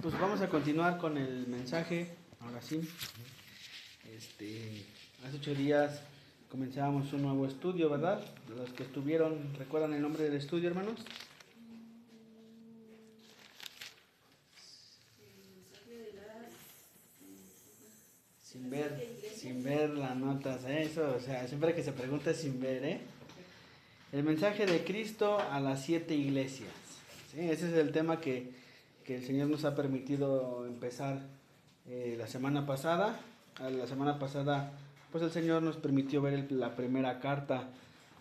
Pues vamos a continuar con el mensaje, ahora sí. Hace 8 días comenzábamos un nuevo estudio, ¿verdad? Los que estuvieron, ¿recuerdan el nombre del estudio, hermanos? Sin ver las notas, eso, o sea, siempre que se pregunta es sin ver, ¿eh? El mensaje de Cristo a las 7 iglesias, ¿sí? Ese es el tema que el Señor nos ha permitido empezar la semana pasada. La semana pasada, pues el Señor nos permitió ver la primera carta.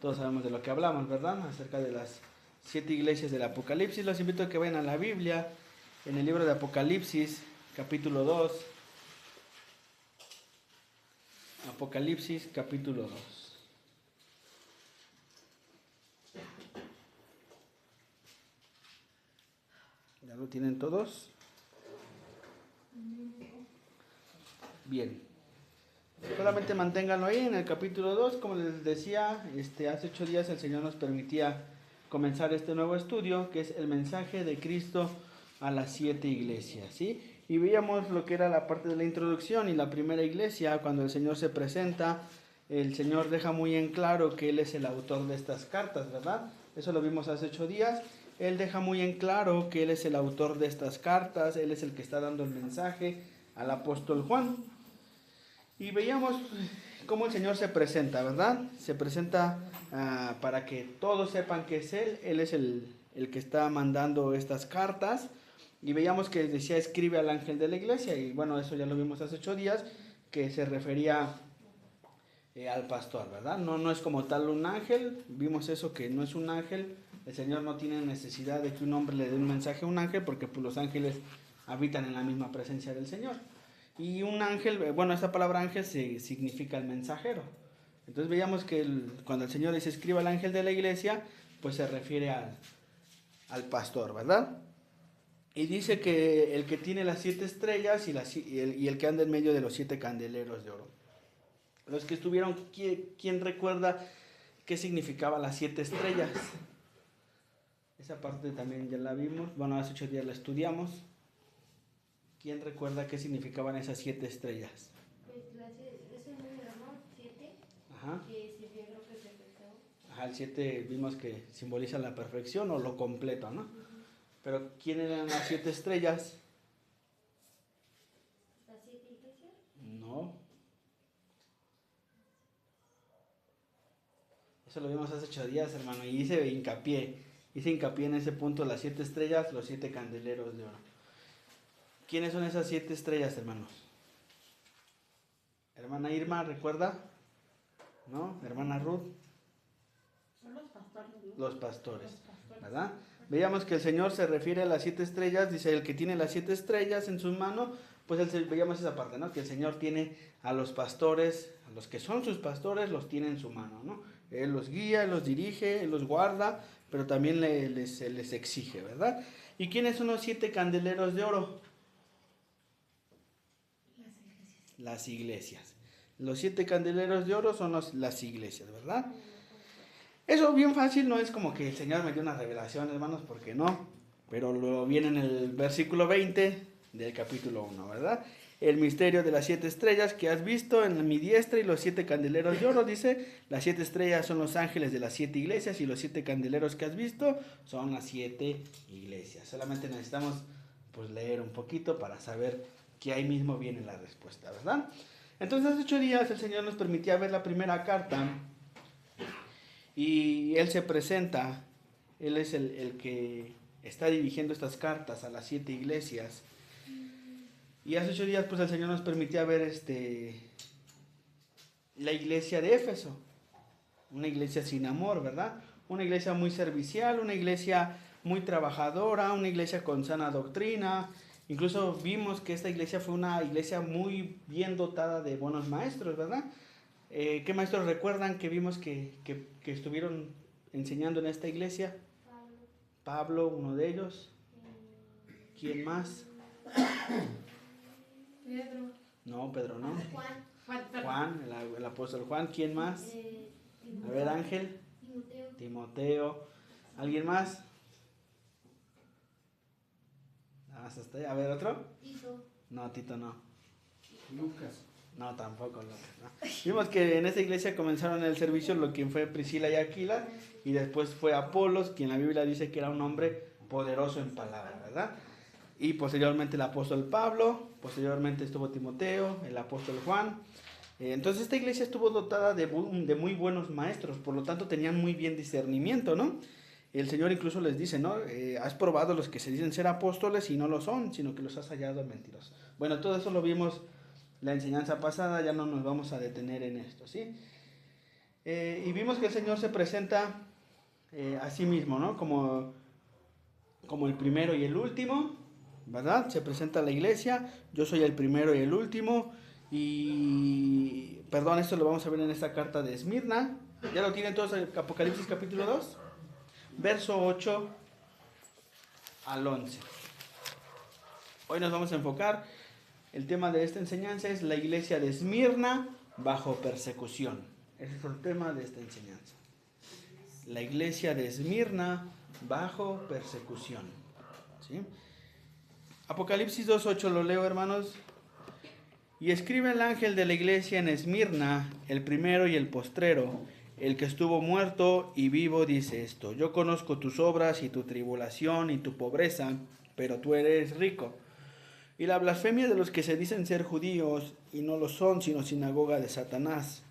Todos sabemos de lo que hablamos, ¿verdad? Acerca de las 7 iglesias del Apocalipsis. Los invito a que vayan a la Biblia, en el libro de Apocalipsis, capítulo 2. Apocalipsis, capítulo 2. ¿Ya lo tienen todos? Bien. Solamente manténganlo ahí en el capítulo 2. Como les decía, hace 8 días el Señor nos permitía comenzar este nuevo estudio, que es el mensaje de Cristo a las 7 iglesias, ¿sí? Y veíamos lo que era la parte de la introducción y la primera iglesia. Cuando el Señor se presenta, el Señor deja muy en claro que Él es el autor de estas cartas, ¿verdad? Eso lo vimos hace 8 días. Él deja muy en claro que Él es el autor de estas cartas, Él es el que está dando el mensaje al apóstol Juan. Y veíamos cómo el Señor se presenta, ¿verdad? Se presenta para que todos sepan que es Él. Él es el que está mandando estas cartas. Y veíamos que decía, escribe al ángel de la iglesia. Y bueno, eso ya lo vimos hace 8 días, que se refería al pastor, ¿verdad? No es como tal un ángel. Vimos eso, que no es un ángel. El Señor no tiene necesidad de que un hombre le dé un mensaje a un ángel, porque pues, los ángeles habitan en la misma presencia del Señor. Y un ángel, bueno, esta palabra ángel significa el mensajero. Entonces veíamos que cuando el Señor dice escriba al ángel de la iglesia, pues se refiere al pastor, ¿verdad? Y dice que el que tiene las 7 estrellas y el que anda en medio de los 7 candeleros de oro. Los que estuvieron, ¿quién recuerda qué significaba las 7 estrellas? Esa parte también ya la vimos, bueno, hace 8 días la estudiamos. ¿Quién recuerda qué significaban esas 7 estrellas? Pues ese número, ¿no? 7. Ajá. Que sería, creo que perfecto. Ajá, el 7 vimos que simboliza la perfección o lo completo, ¿no? Pero ¿quién eran las 7 estrellas? ¿Las 7 iglesias? No. Eso lo vimos hace 8 días, hermano, y hice hincapié en ese punto, las 7 estrellas, los 7 candeleros de oro. ¿Quiénes son esas 7 estrellas, hermanos? Hermana Irma, ¿recuerda? ¿No? Hermana Ruth. Son los pastores, ¿no? Los pastores, ¿verdad? Veíamos que el Señor se refiere a las 7 estrellas, dice el que tiene las 7 estrellas en su mano, pues veíamos esa parte, ¿no? Que el Señor tiene a los pastores, a los que son sus pastores, los tiene en su mano, ¿no? Él los guía, Él los dirige, Él los guarda, pero también les exige, ¿verdad? ¿Y quiénes son los 7 candeleros de oro? Las iglesias. Los 7 candeleros de oro son las iglesias, ¿verdad? Eso bien fácil, no es como que el Señor me dio una revelación, hermanos, porque no. Pero lo viene en el versículo 20 del capítulo 1, ¿verdad? El misterio de las 7 estrellas que has visto en mi diestra y los 7 candeleros de oro, dice, las 7 estrellas son los ángeles de las 7 iglesias y los 7 candeleros que has visto son las 7 iglesias. Solamente necesitamos pues leer un poquito para saber que ahí mismo viene la respuesta, ¿verdad? Entonces hace 8 días el Señor nos permitía ver la primera carta y Él se presenta, Él es el que está dirigiendo estas cartas a las 7 iglesias. Y hace 8 días pues el Señor nos permitía ver la iglesia de Éfeso, una iglesia sin amor, ¿verdad? Una iglesia muy servicial, una iglesia muy trabajadora, una iglesia con sana doctrina. Incluso vimos que esta iglesia fue una iglesia muy bien dotada de buenos maestros, ¿verdad? ¿Qué maestros recuerdan que vimos que estuvieron enseñando en esta iglesia? Pablo, uno de ellos. ¿Quién más? Pedro. No, Pedro no. Juan, el apóstol Juan. ¿Quién más? A ver, Ángel. Timoteo. ¿Alguien más? hasta ahí. A ver, ¿otro? Tito. No, Tito no. Lucas. No, tampoco. No. Vimos que en esa iglesia comenzaron el servicio lo que fue Priscila y Aquila, y después fue Apolos, quien la Biblia dice que era un hombre poderoso en palabra, ¿verdad? Y posteriormente el apóstol Pablo, posteriormente estuvo Timoteo, el apóstol Juan. Entonces esta iglesia estuvo dotada de muy buenos maestros, por lo tanto tenían muy bien discernimiento, ¿no? El Señor incluso les dice, ¿no? Has probado los que se dicen ser apóstoles y no lo son, sino que los has hallado mentirosos. Bueno, todo eso lo vimos la enseñanza pasada, ya no nos vamos a detener en esto, ¿sí? Y vimos que el Señor se presenta a sí mismo, ¿no? Como el primero y el último, ¿verdad? Se presenta a la iglesia, yo soy el primero y el último, y, perdón, esto lo vamos a ver en esta carta de Esmirna, ¿ya lo tienen todos en Apocalipsis capítulo 2? Verso 8 al 11. Hoy nos vamos a enfocar, el tema de esta enseñanza es la iglesia de Esmirna bajo persecución. Ese es el tema de esta enseñanza. La iglesia de Esmirna bajo persecución. ¿Sí? Apocalipsis 2.8 lo leo, hermanos. Y escribe el ángel de la iglesia en Esmirna, el primero y el postrero, el que estuvo muerto y vivo, dice esto: yo conozco tus obras y tu tribulación y tu pobreza, pero tú eres rico. Y la blasfemia de los que se dicen ser judíos y no lo son, sino sinagoga de Satanás.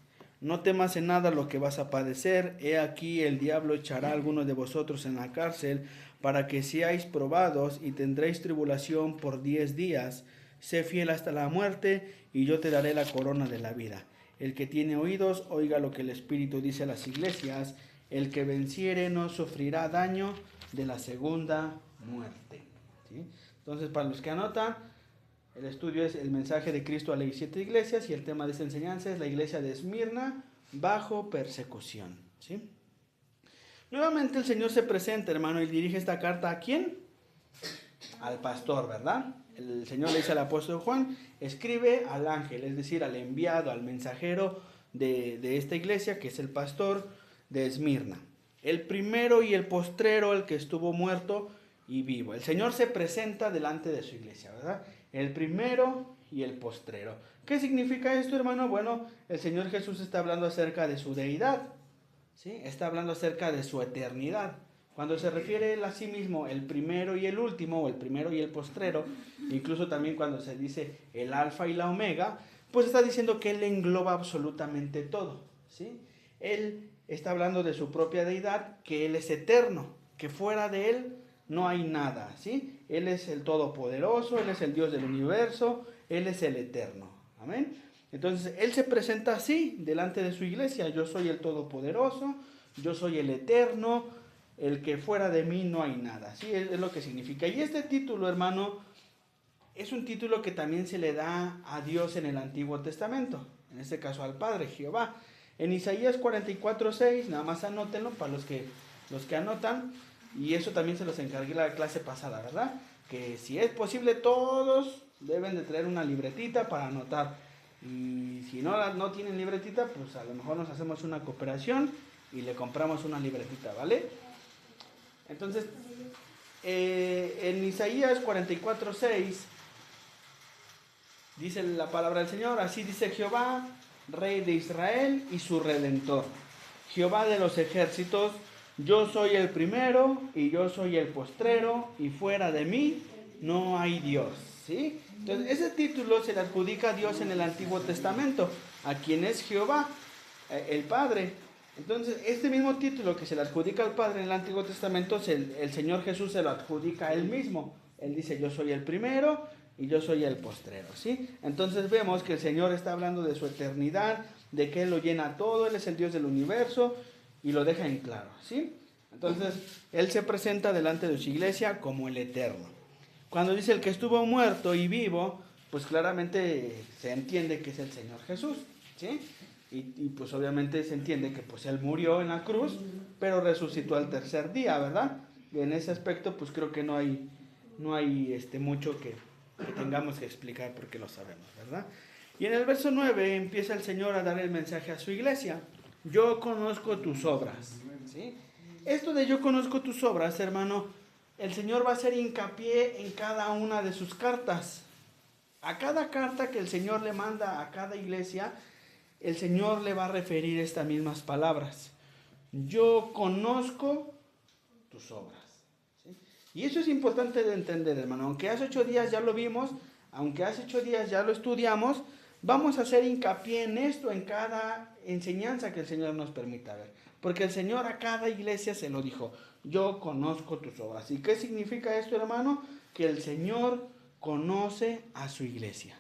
No temas en nada lo que vas a padecer. He aquí el diablo echará a algunos de vosotros en la cárcel para que seáis probados y tendréis tribulación por 10 días. Sé fiel hasta la muerte y yo te daré la corona de la vida. El que tiene oídos, oiga lo que el Espíritu dice a las iglesias. El que venciere no sufrirá daño de la segunda muerte. ¿Sí? Entonces, para los que anotan, el estudio es el mensaje de Cristo a las 7 iglesias y el tema de esta enseñanza es la iglesia de Esmirna bajo persecución. ¿Sí? Nuevamente el Señor se presenta, hermano, y dirige esta carta ¿a quién? Al pastor, ¿verdad? El Señor le dice al apóstol Juan, escribe al ángel, es decir, al enviado, al mensajero de esta iglesia, que es el pastor de Esmirna. El primero y el postrero, el que estuvo muerto y vivo. El Señor se presenta delante de su iglesia, ¿verdad? El primero y el postrero. ¿Qué significa esto, hermano? Bueno, el Señor Jesús está hablando acerca de su deidad, ¿sí? Está hablando acerca de su eternidad. Cuando se refiere él a sí mismo, el primero y el último, o el primero y el postrero, incluso también cuando se dice el alfa y la omega, pues está diciendo que él engloba absolutamente todo, ¿sí? Él está hablando de su propia deidad, que él es eterno, que fuera de él no hay nada, ¿sí? Él es el todopoderoso, él es el Dios del universo, él es el eterno, amén. Entonces, él se presenta así delante de su iglesia: yo soy el todopoderoso, yo soy el eterno, el que fuera de mí no hay nada, ¿sí? Es lo que significa. Y este título, hermano, es un título que también se le da a Dios en el Antiguo Testamento, en este caso al Padre, Jehová. En Isaías 44:6, nada más anótenlo para los que anotan, y eso también se los encargué la clase pasada, ¿verdad? Que si es posible todos deben de traer una libretita para anotar, y si no tienen libretita, pues a lo mejor nos hacemos una cooperación y le compramos una libretita, ¿vale? Entonces, en Isaías 44:6 dice la palabra del Señor: así dice Jehová, Rey de Israel y su Redentor, Jehová de los ejércitos: yo soy el primero y yo soy el postrero, y fuera de mí no hay Dios. ¿Sí? Entonces, ese título se le adjudica a Dios en el Antiguo Testamento, a quien es Jehová, el Padre. Entonces, este mismo título que se le adjudica al Padre en el Antiguo Testamento, el Señor Jesús se lo adjudica a Él mismo. Él dice: yo soy el primero y yo soy el postrero, ¿sí? Entonces vemos que el Señor está hablando de su eternidad, de que Él lo llena todo, Él es el Dios del universo, y lo deja en claro, ¿sí? Entonces, Él se presenta delante de su iglesia como el eterno. Cuando dice el que estuvo muerto y vivo, pues claramente se entiende que es el Señor Jesús, ¿sí? Y pues obviamente se entiende que pues Él murió en la cruz, pero resucitó al tercer día, ¿verdad? Y en ese aspecto pues creo que no hay mucho que tengamos que explicar porque lo sabemos, ¿verdad? Y en el verso 9 empieza el Señor a dar el mensaje a su iglesia: yo conozco tus obras, ¿sí? Esto de yo conozco tus obras, hermano, el Señor va a hacer hincapié en cada una de sus cartas. A cada carta que el Señor le manda a cada iglesia, el Señor le va a referir estas mismas palabras. Yo conozco tus obras. ¿Sí? Y eso es importante de entender, hermano. Aunque hace 8 días ya lo vimos, aunque hace 8 días ya lo estudiamos, vamos a hacer hincapié en esto, en cada enseñanza que el Señor nos permita ver. Porque el Señor a cada iglesia se lo dijo, yo conozco tus obras. ¿Y qué significa esto, hermano? Que el Señor conoce a su iglesia.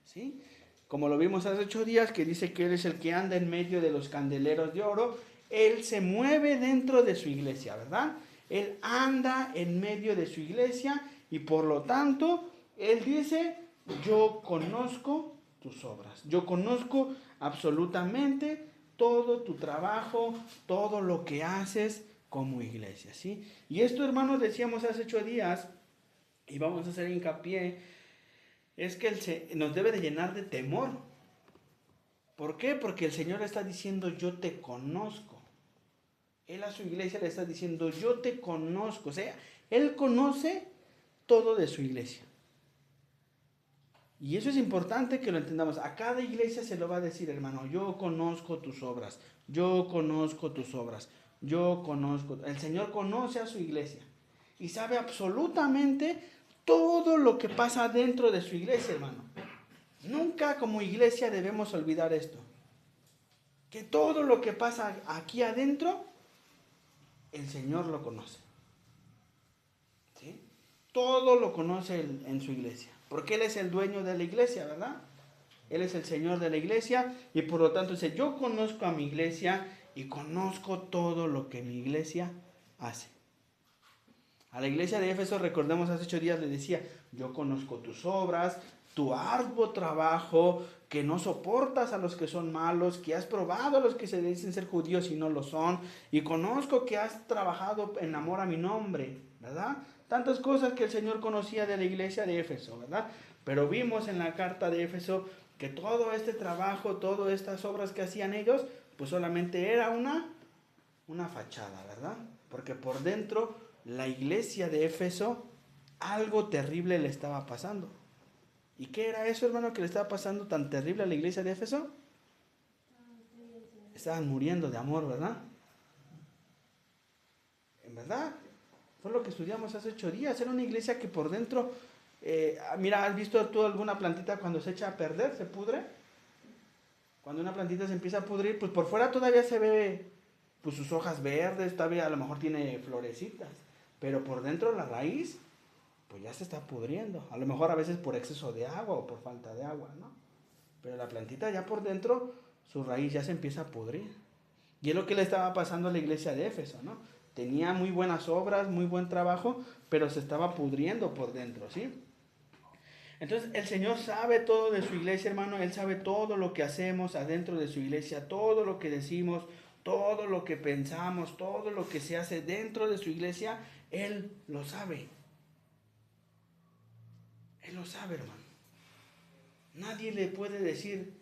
¿Sí? Como lo vimos hace 8 días, que dice que Él es el que anda en medio de los candeleros de oro, Él se mueve dentro de su iglesia, ¿verdad? Él anda en medio de su iglesia y por lo tanto, Él dice, yo conozco tus obras, yo conozco absolutamente todo tu trabajo, todo lo que haces como iglesia, ¿sí? Y esto, hermanos, decíamos hace 8 días, y vamos a hacer hincapié, es que nos debe de llenar de temor. ¿Por qué? Porque el Señor está diciendo, yo te conozco. Él a su iglesia le está diciendo, yo te conozco. O sea, Él conoce todo de su iglesia. Y eso es importante que lo entendamos. A cada iglesia se lo va a decir, hermano, yo conozco tus obras, yo conozco tus obras, yo conozco. El Señor conoce a su iglesia y sabe absolutamente todo lo que pasa dentro de su iglesia, hermano. Nunca como iglesia debemos olvidar esto. Que todo lo que pasa aquí adentro, el Señor lo conoce. ¿Sí? Todo lo conoce en su iglesia. Porque Él es el dueño de la iglesia, ¿verdad? Él es el Señor de la iglesia y por lo tanto dice, yo conozco a mi iglesia y conozco todo lo que mi iglesia hace. A la iglesia de Éfeso, recordemos, hace 8 días le decía, yo conozco tus obras, tu arduo trabajo, que no soportas a los que son malos, que has probado a los que se dicen ser judíos y no lo son, y conozco que has trabajado en amor a mi nombre, ¿verdad? Tantas cosas que el Señor conocía de la iglesia de Éfeso, ¿verdad? Pero vimos en la carta de Éfeso que todo este trabajo, todas estas obras que hacían ellos, pues solamente era una fachada, ¿verdad? Porque por dentro la iglesia de Éfeso, algo terrible le estaba pasando. ¿Y qué era eso, hermano, que le estaba pasando tan terrible a la iglesia de Éfeso? Estaban muriendo de amor, ¿verdad? En verdad, fue lo que estudiamos hace 8 días. Era una iglesia que por dentro, mira, ¿has visto tú alguna plantita cuando se echa a perder, se pudre? Cuando una plantita se empieza a pudrir, pues por fuera todavía se ve pues sus hojas verdes, todavía a lo mejor tiene florecitas, pero por dentro la raíz pues ya se está pudriendo, a lo mejor a veces por exceso de agua o por falta de agua, ¿no? Pero la plantita ya por dentro, su raíz ya se empieza a pudrir. Y es lo que le estaba pasando a la iglesia de Éfeso, ¿no? Tenía muy buenas obras, muy buen trabajo, pero se estaba pudriendo por dentro, ¿sí? Entonces el Señor sabe todo de su iglesia, hermano. Él sabe todo lo que hacemos adentro de su iglesia, todo lo que decimos, todo lo que pensamos, todo lo que se hace dentro de su iglesia. Él lo sabe. Él lo sabe, hermano. Nadie le puede decir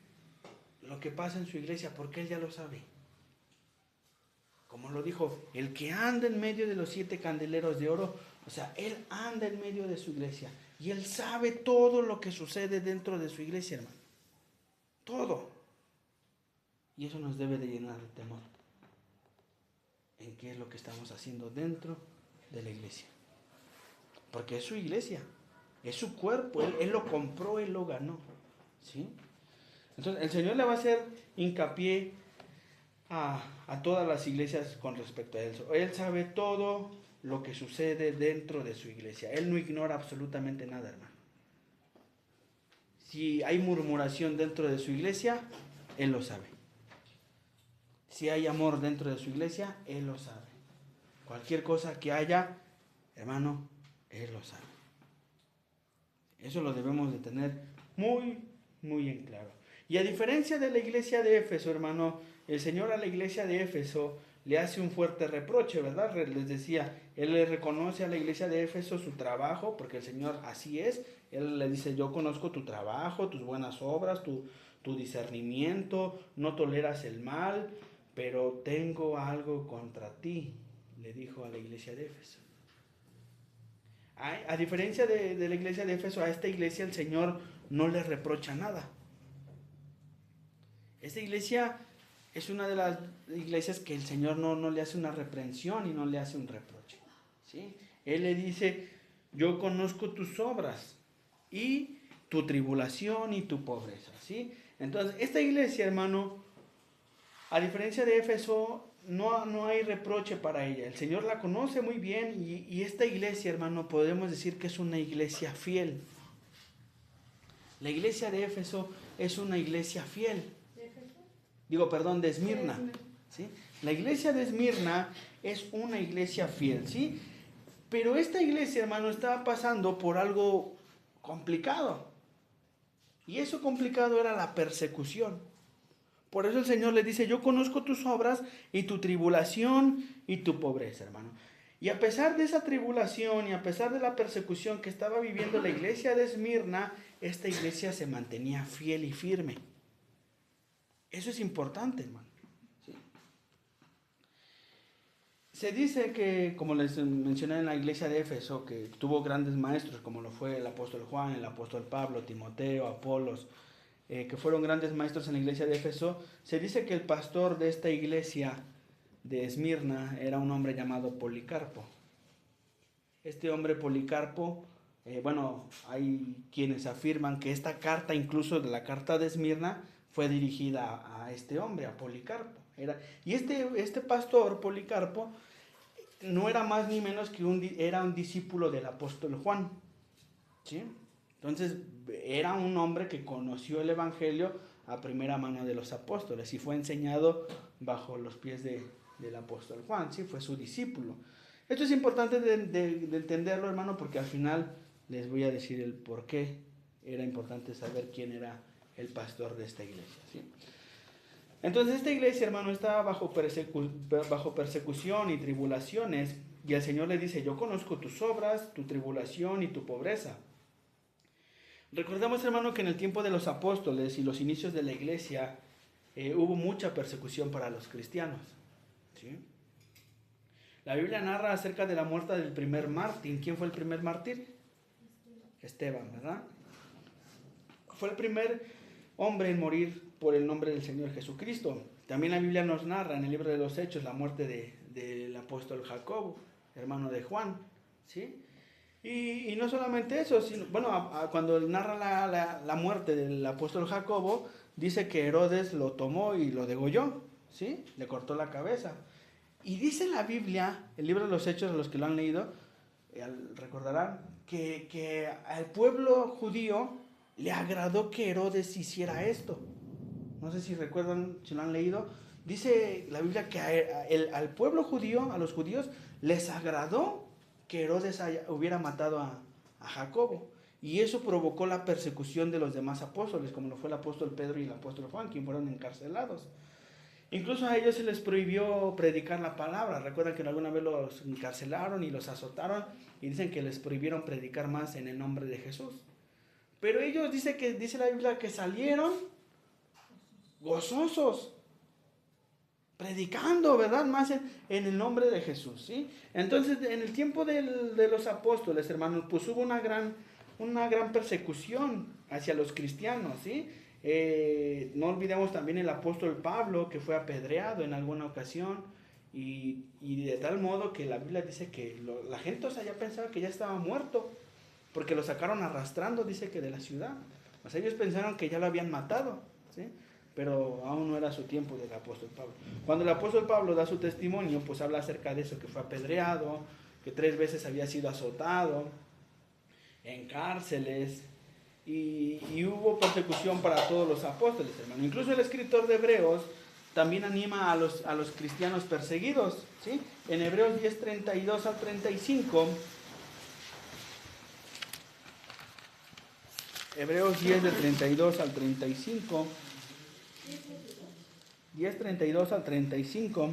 lo que pasa en su iglesia porque Él ya lo sabe. Como lo dijo, el que anda en medio de los 7 candeleros de oro, o sea, Él anda en medio de su iglesia. Y Él sabe todo lo que sucede dentro de su iglesia, hermano. Todo. Y eso nos debe de llenar de temor. En qué es lo que estamos haciendo dentro de la iglesia. Porque es su iglesia. Es su cuerpo. Él lo compró, Él lo ganó. ¿Sí? Entonces, el Señor le va a hacer hincapié a todas las iglesias con respecto a Él. Él sabe todo lo que sucede dentro de su iglesia. Él no ignora absolutamente nada, hermano. Si hay murmuración dentro de su iglesia, Él lo sabe. Si hay amor dentro de su iglesia, Él lo sabe. Cualquier cosa que haya, hermano, Él lo sabe. Eso lo debemos de tener muy, muy en claro. Y a diferencia de la iglesia de Éfeso, hermano, el Señor a la iglesia de Éfeso le hace un fuerte reproche, ¿verdad? Les decía, Él le reconoce a la iglesia de Éfeso su trabajo, porque el Señor así es. Él le dice, yo conozco tu trabajo, tus buenas obras, tu discernimiento, no toleras el mal, pero tengo algo contra ti, le dijo a la iglesia de Éfeso. A diferencia de la iglesia de Éfeso, a esta iglesia el Señor no le reprocha nada. Esta iglesia es una de las iglesias que el Señor no le hace una reprensión y no le hace un reproche, ¿sí? Él le dice, yo conozco tus obras y tu tribulación y tu pobreza, ¿sí? Entonces, esta iglesia, hermano, a diferencia de Éfeso, no hay reproche para ella. El Señor la conoce muy bien y esta iglesia, hermano, podemos decir que es una iglesia fiel. La iglesia de Éfeso es una iglesia fiel. De Esmirna, ¿sí? La iglesia de Esmirna es una iglesia fiel, ¿sí? Pero esta iglesia, hermano, estaba pasando por algo complicado. Y eso complicado era la persecución. Por eso el Señor le dice, yo conozco tus obras y tu tribulación y tu pobreza, hermano. Y a pesar de esa tribulación y a pesar de la persecución que estaba viviendo la iglesia de Esmirna, esta iglesia se mantenía fiel y firme. Eso es importante, hermano. ¿Sí? Se dice que, como les mencioné en la iglesia de Éfeso, que tuvo grandes maestros, como lo fue el apóstol Juan, el apóstol Pablo, Timoteo, Apolos, que fueron grandes maestros en la iglesia de Éfeso. Se dice que el pastor de esta iglesia de Esmirna era un hombre llamado Policarpo. Este hombre Policarpo, hay quienes afirman que esta carta, incluso de la carta de Esmirna, fue dirigida a este hombre, a Policarpo. Y este pastor, Policarpo, no era más ni menos que era un discípulo del apóstol Juan, ¿sí? Entonces, era un hombre que conoció el evangelio a primera mano de los apóstoles y fue enseñado bajo los pies del apóstol Juan, ¿sí? Fue su discípulo. Esto es importante de entenderlo, hermano, porque al final les voy a decir el por qué era importante saber quién era el pastor de esta iglesia, ¿sí? Entonces esta iglesia, hermano, estaba bajo persecución y tribulaciones, y el Señor le dice, yo conozco tus obras, tu tribulación y tu pobreza. Recordemos, hermano, que en el tiempo de los apóstoles y los inicios de la iglesia hubo mucha persecución para los cristianos, ¿sí? La Biblia narra acerca de la muerte del primer mártir. ¿Quién fue el primer mártir? Esteban, ¿verdad? Fue el primer hombre en morir por el nombre del Señor Jesucristo. También la Biblia nos narra en el libro de los Hechos la muerte del apóstol Jacobo, hermano de Juan, ¿sí? Y no solamente eso, sino, cuando narra la muerte del apóstol Jacobo, dice que Herodes lo tomó y lo degolló, ¿sí? Le cortó la cabeza. Y dice la Biblia, el libro de los Hechos, a los que lo han leído, recordarán que al pueblo judío le agradó que Herodes hiciera esto. No sé si recuerdan, si lo han leído. Dice la Biblia que al pueblo judío, a los judíos, les agradó que Herodes hubiera matado a Jacobo. Y eso provocó la persecución de los demás apóstoles, como lo fue el apóstol Pedro y el apóstol Juan, quienes fueron encarcelados. Incluso a ellos se les prohibió predicar la palabra. Recuerdan que alguna vez los encarcelaron y los azotaron y dicen que les prohibieron predicar más en el nombre de Jesús. Pero ellos dice la Biblia que salieron gozosos, predicando, ¿verdad? Más en el nombre de Jesús, ¿sí? Entonces, en el tiempo de los apóstoles, hermanos, pues hubo una gran persecución hacia los cristianos, ¿sí? No olvidemos también el apóstol Pablo, que fue apedreado en alguna ocasión, y de tal modo que la Biblia dice que la gente, ya pensaba que ya estaba muerto, porque lo sacaron arrastrando, dice que de la ciudad. O sea, ellos pensaron que ya lo habían matado, ¿sí? Pero aún no era su tiempo del apóstol Pablo. Cuando el apóstol Pablo da su testimonio, pues habla acerca de eso, que fue apedreado, que 3 veces había sido azotado, en cárceles, y hubo persecución para todos los apóstoles, hermano. Incluso el escritor de Hebreos también anima a los cristianos perseguidos, ¿sí? En Hebreos 10, 32 al 35... Hebreos 10 de 32 al 35. 10, 32 al 35.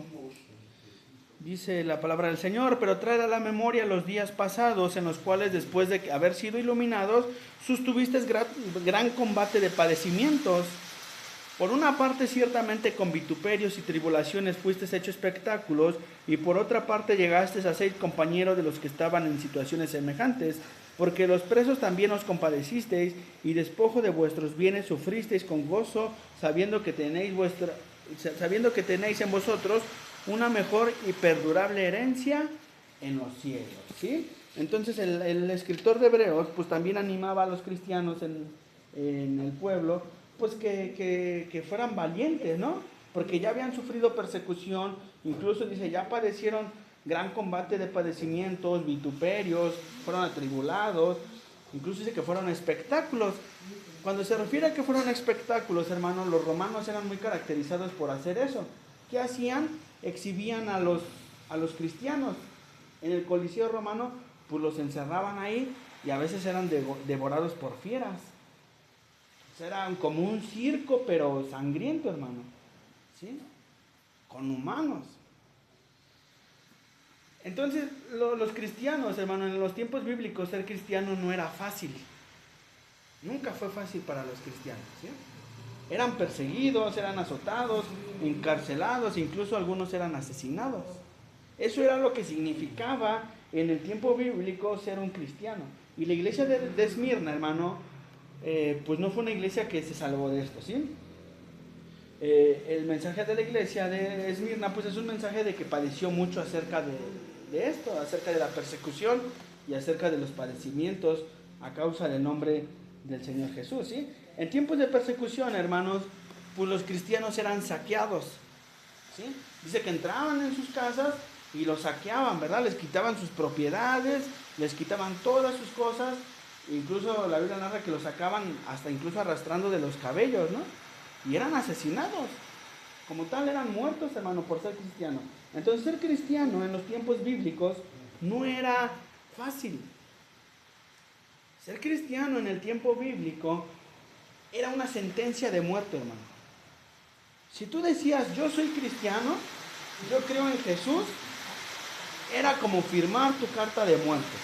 Dice la palabra del Señor, pero trae a la memoria los días pasados en los cuales después de haber sido iluminados, sostuvisteis gran combate de padecimientos, Por una parte, ciertamente con vituperios y tribulaciones fuiste hecho espectáculos, y por otra parte llegaste a ser compañero de los que estaban en situaciones semejantes, porque los presos también os compadecisteis, y despojo de vuestros bienes sufristeis con gozo, sabiendo que tenéis en vosotros una mejor y perdurable herencia en los cielos. ¿Sí? Entonces el escritor de Hebreos pues también animaba a los cristianos en el pueblo pues que fueran valientes, ¿no? Porque ya habían sufrido persecución, incluso dice, ya padecieron gran combate de padecimientos, vituperios, fueron atribulados, incluso dice que fueron espectáculos. Cuando se refiere a que fueron espectáculos, hermanos, los romanos eran muy caracterizados por hacer eso. ¿Qué hacían? Exhibían a los cristianos. En el Coliseo romano, pues los encerraban ahí y a veces eran devorados por fieras. Era como un circo, pero sangriento, hermano, ¿sí? Con humanos. Entonces, los cristianos, hermano, en los tiempos bíblicos, ser cristiano no era fácil. Nunca fue fácil para los cristianos, ¿sí? Eran perseguidos, eran azotados, encarcelados, incluso algunos eran asesinados. Eso era lo que significaba en el tiempo bíblico ser un cristiano. Y la iglesia de Esmirna, hermano, pues no fue una iglesia que se salvó de esto, ¿sí? El mensaje de la iglesia de Esmirna, pues es un mensaje de que padeció mucho acerca de esto, acerca de la persecución y acerca de los padecimientos a causa del nombre del Señor Jesús, ¿sí? En tiempos de persecución, hermanos, pues los cristianos eran saqueados, ¿sí? Dice que entraban en sus casas y los saqueaban, ¿verdad? Les quitaban sus propiedades, les quitaban todas sus cosas. Incluso la Biblia narra que los sacaban hasta incluso arrastrando de los cabellos, ¿no? Y eran asesinados. Como tal, eran muertos, hermano, por ser cristiano. Entonces, ser cristiano en los tiempos bíblicos no era fácil. Ser cristiano en el tiempo bíblico era una sentencia de muerte, hermano. Si tú decías, yo soy cristiano, yo creo en Jesús, era como firmar tu carta de muerte.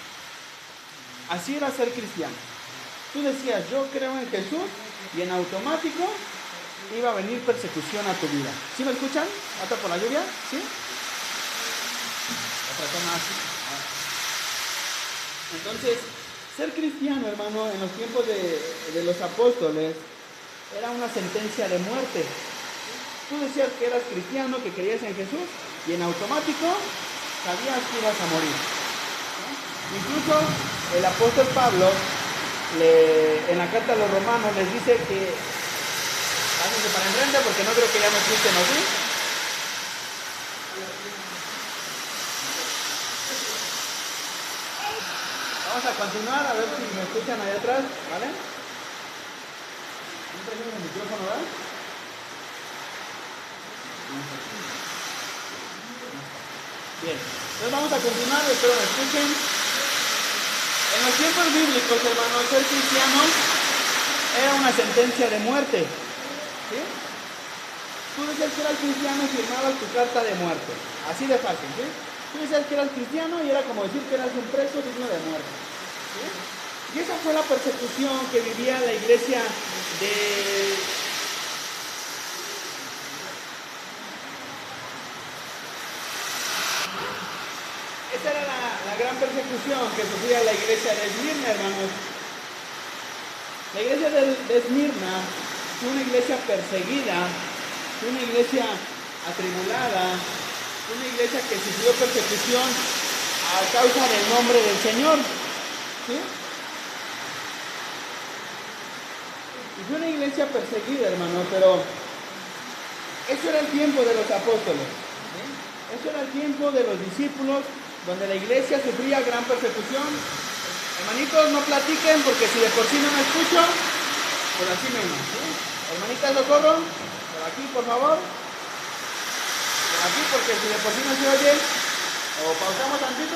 Así era ser cristiano. Tú decías, yo creo en Jesús, y en automático iba a venir persecución a tu vida. ¿Sí me escuchan? ¿Hasta por la lluvia? ¿Sí? Otra toma así. Entonces, ser cristiano, hermano, en los tiempos de los apóstoles, era una sentencia de muerte. Tú decías que eras cristiano, que creías en Jesús, y en automático sabías que ibas a morir. Incluso el apóstol Pablo, en la carta a los romanos, les dice que háganse para enfrente porque no creo que ya me escuchen, ¿no? ¿Sí? Vamos a continuar a ver si me escuchan allá atrás, ¿vale? ¿No tenemos el micrófono, verdad? Bien, entonces vamos a continuar, espero me escuchen. En los tiempos bíblicos, hermanos, ser cristiano era una sentencia de muerte, ¿sí? Tú decías que eras cristiano y firmabas tu carta de muerte, así de fácil, ¿sí? Tú decías que eras cristiano y era como decir que eras un preso digno de muerte, ¿sí? Y esa fue la persecución que vivía la iglesia de... Esa era la gran persecución que sufría la iglesia de Esmirna, hermanos. La iglesia de Esmirna fue una iglesia perseguida, fue una iglesia atribulada, fue una iglesia que sufrió persecución a causa del nombre del Señor, ¿sí? Y fue una iglesia perseguida, hermano, pero eso era el tiempo de los apóstoles, ¿sí? Eso era el tiempo de los discípulos, donde la iglesia sufría gran persecución. Hermanitos, no platiquen, porque si de por sí no me escucho, pues así menos, ¿sí? Hermanitas, socorro, por aquí, por favor. Por aquí, porque si de por sí no se oye, o pausamos tantito,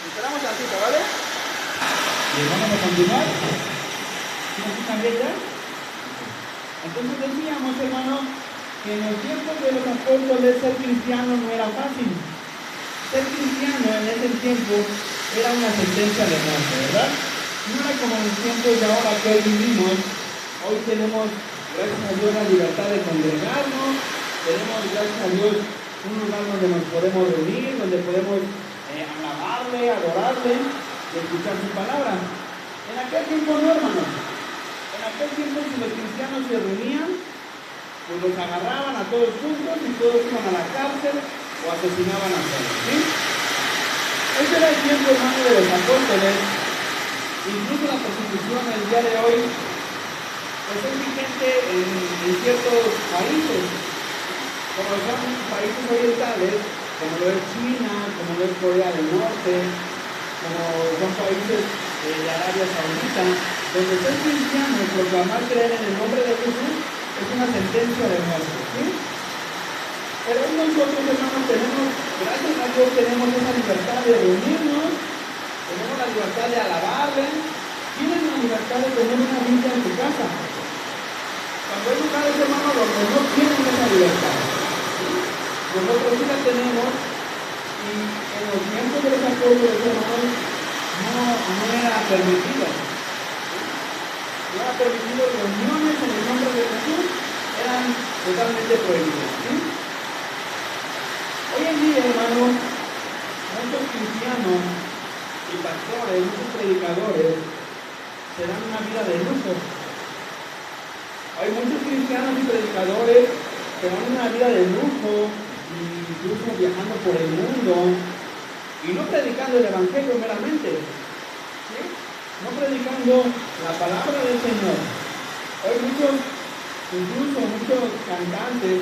esperamos tantito, ¿vale? Y vamos a continuar. ¿Sí me escuchan bien ya? Entonces decíamos, hermano, que en los tiempos de los apóstoles ser cristiano no era fácil. Ser cristiano en ese tiempo era una sentencia de muerte, ¿verdad? No era como en los tiempos de ahora que hoy vivimos. Hoy tenemos Gracias a Dios la libertad de congregarnos. Tenemos, gracias a Dios, un lugar donde nos podemos reunir, donde podemos alabarle, adorarle y escuchar su palabra. En aquel tiempo no, hermanos. En aquel tiempo, si los cristianos se reunían, pues los agarraban a todos juntos y todos iban a la cárcel o asesinaban a todos. ¿Sí? Ese era el tiempo, hermano, de los apóstoles. Incluso la persecución el día de hoy pues es vigente en ciertos países, como son países orientales, como lo es China, como lo es Corea del Norte, como son países de Arabia Saudita, donde ser cristiano y proclamar creer en el nombre de Jesús es una sentencia de muerte. ¿Sí? Pero nosotros, hermanos, tenemos, gracias a Dios, tenemos esa libertad de reunirnos, tenemos la libertad de alabarle, tienes la libertad de tener una Biblia en tu casa. Cuando hay lugares, hermanos, donde no tienen esa libertad, ¿sí? Nosotros sí la tenemos, y en los tiempos de los apóstoles, hermanos, no era permitido. ¿Sí? No era permitido, reuniones en el nombre de Jesús eran totalmente prohibidas. ¿Sí? Hoy en día, hermanos, muchos cristianos y pastores, muchos predicadores se dan una vida de lujo. Hay muchos cristianos y predicadores que dan una vida de lujo, incluso viajando por el mundo y no predicando el evangelio meramente, ¿sí? No predicando la palabra del Señor. Hoy incluso muchos cantantes,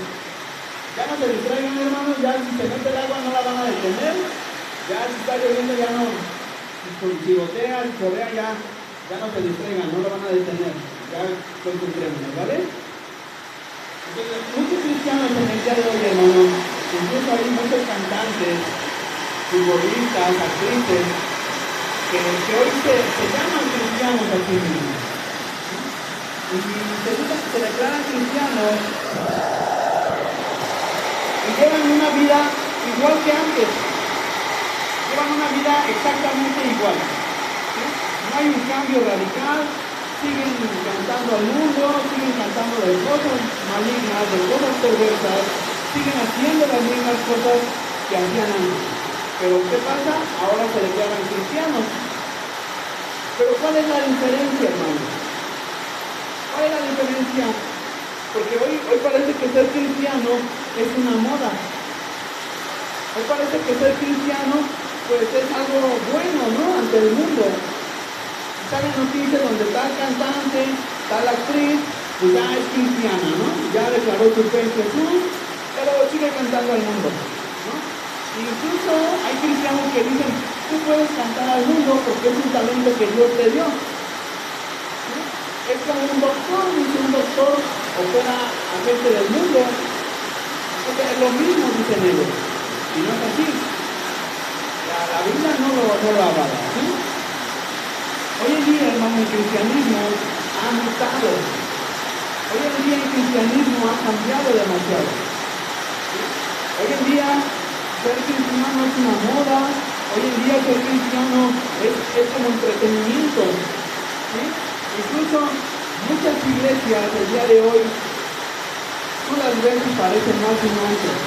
ya no se distraigan, hermanos, ya si se mete el agua no la van a detener, ya si está lloviendo ya no, si gotea, si chorrea ya no se distraigan, no lo van a detener, ya concentrémonos, ¿vale? Entonces, muchos cristianos en el día de hoy, hermanos, incluso hay muchos cantantes, futbolistas, actrices, que hoy se llaman cristianos a sí mismos. Y se declaran cristianos y llevan una vida igual que antes. Llevan una vida exactamente igual. ¿Sí? No hay un cambio radical. Siguen cantando al mundo, siguen cantando de cosas malignas, de cosas perversas, siguen haciendo las mismas cosas que hacían antes. Pero ¿qué pasa? Ahora se declaran cristianos. Pero ¿cuál es la diferencia, hermanos? ¿Cuál es la diferencia? Porque hoy parece que ser cristiano es una moda. Hoy parece que ser cristiano pues es algo bueno, ¿no? Ante el mundo. Salen noticias donde tal cantante, tal actriz, pues ya es cristiana, ¿no? Ya declaró su fe en Jesús, pero sigue cantando al mundo, ¿no? Incluso hay cristianos que dicen, tú puedes cantar al mundo porque es un talento que Dios te dio. ¿Sí? Es como un doctor, dice un doctor, opera a gente del mundo. Es lo mismo, dicen ellos. Y no es así. La Biblia no lo avala, ¿sí? Hoy en día, hermano, el cristianismo ha mutado. Hoy en día el cristianismo ha cambiado demasiado. ¿Sí? Hoy en día ser cristiano es una moda. Hoy en día ser cristiano es como entretenimiento. ¿Sí? Incluso muchas iglesias el día de hoy, tú las ves y parecen más antes.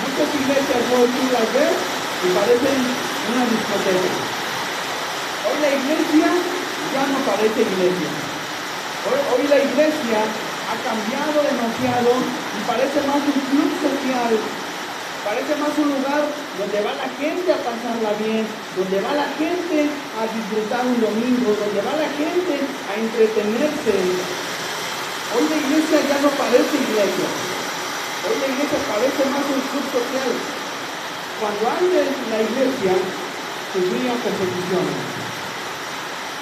Muchas iglesias hoy tú las ves y parecen una discoteca. Hoy la iglesia ya no parece iglesia. Hoy la iglesia ha cambiado demasiado y parece más un club social, parece más un lugar donde va la gente a pasarla bien, donde va la gente a disfrutar un domingo, donde va la gente a entretenerse. Hoy la iglesia ya no parece iglesia. Hoy la iglesia parece más un club social. Cuando antes la iglesia sufría persecuciones,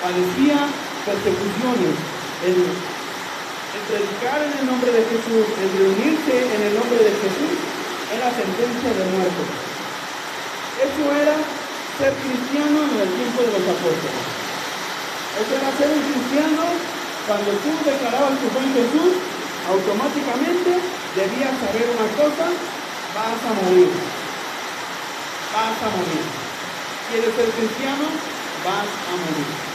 padecía persecuciones, el predicar en el nombre de Jesús, el reunirse en el nombre de Jesús, era sentencia de muerte. Eso era ser cristiano en el tiempo de los apóstoles. Eso era ser un cristiano cuando tú declarabas tu fe en Jesús, automáticamente debías saber una cosa: vas a morir. Vas a morir. ¿Quieres ser cristiano? Vas a morir.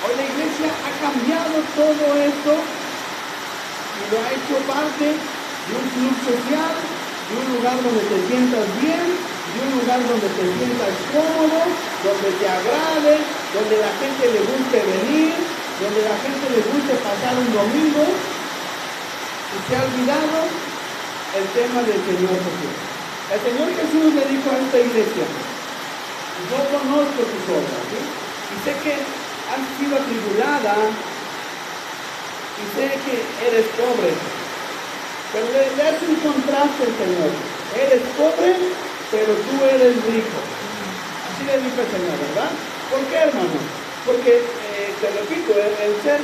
Hoy la iglesia ha cambiado todo esto y lo ha hecho parte de un club social, de un lugar donde te sientas bien, de un lugar donde te sientas cómodo, donde te agrade, donde la gente le guste venir, donde la gente le guste pasar un domingo, y se ha olvidado el tema del Señor Jesús. El Señor Jesús le dijo a esta iglesia: yo conozco tus obras, ¿sí? Y sé que has sido atribulada, y sé que eres pobre, pero le hace un contraste al Señor. Eres pobre, pero tú eres rico. Así le dijo el Señor, ¿verdad? ¿Por qué, hermano? Porque, te repito, el ser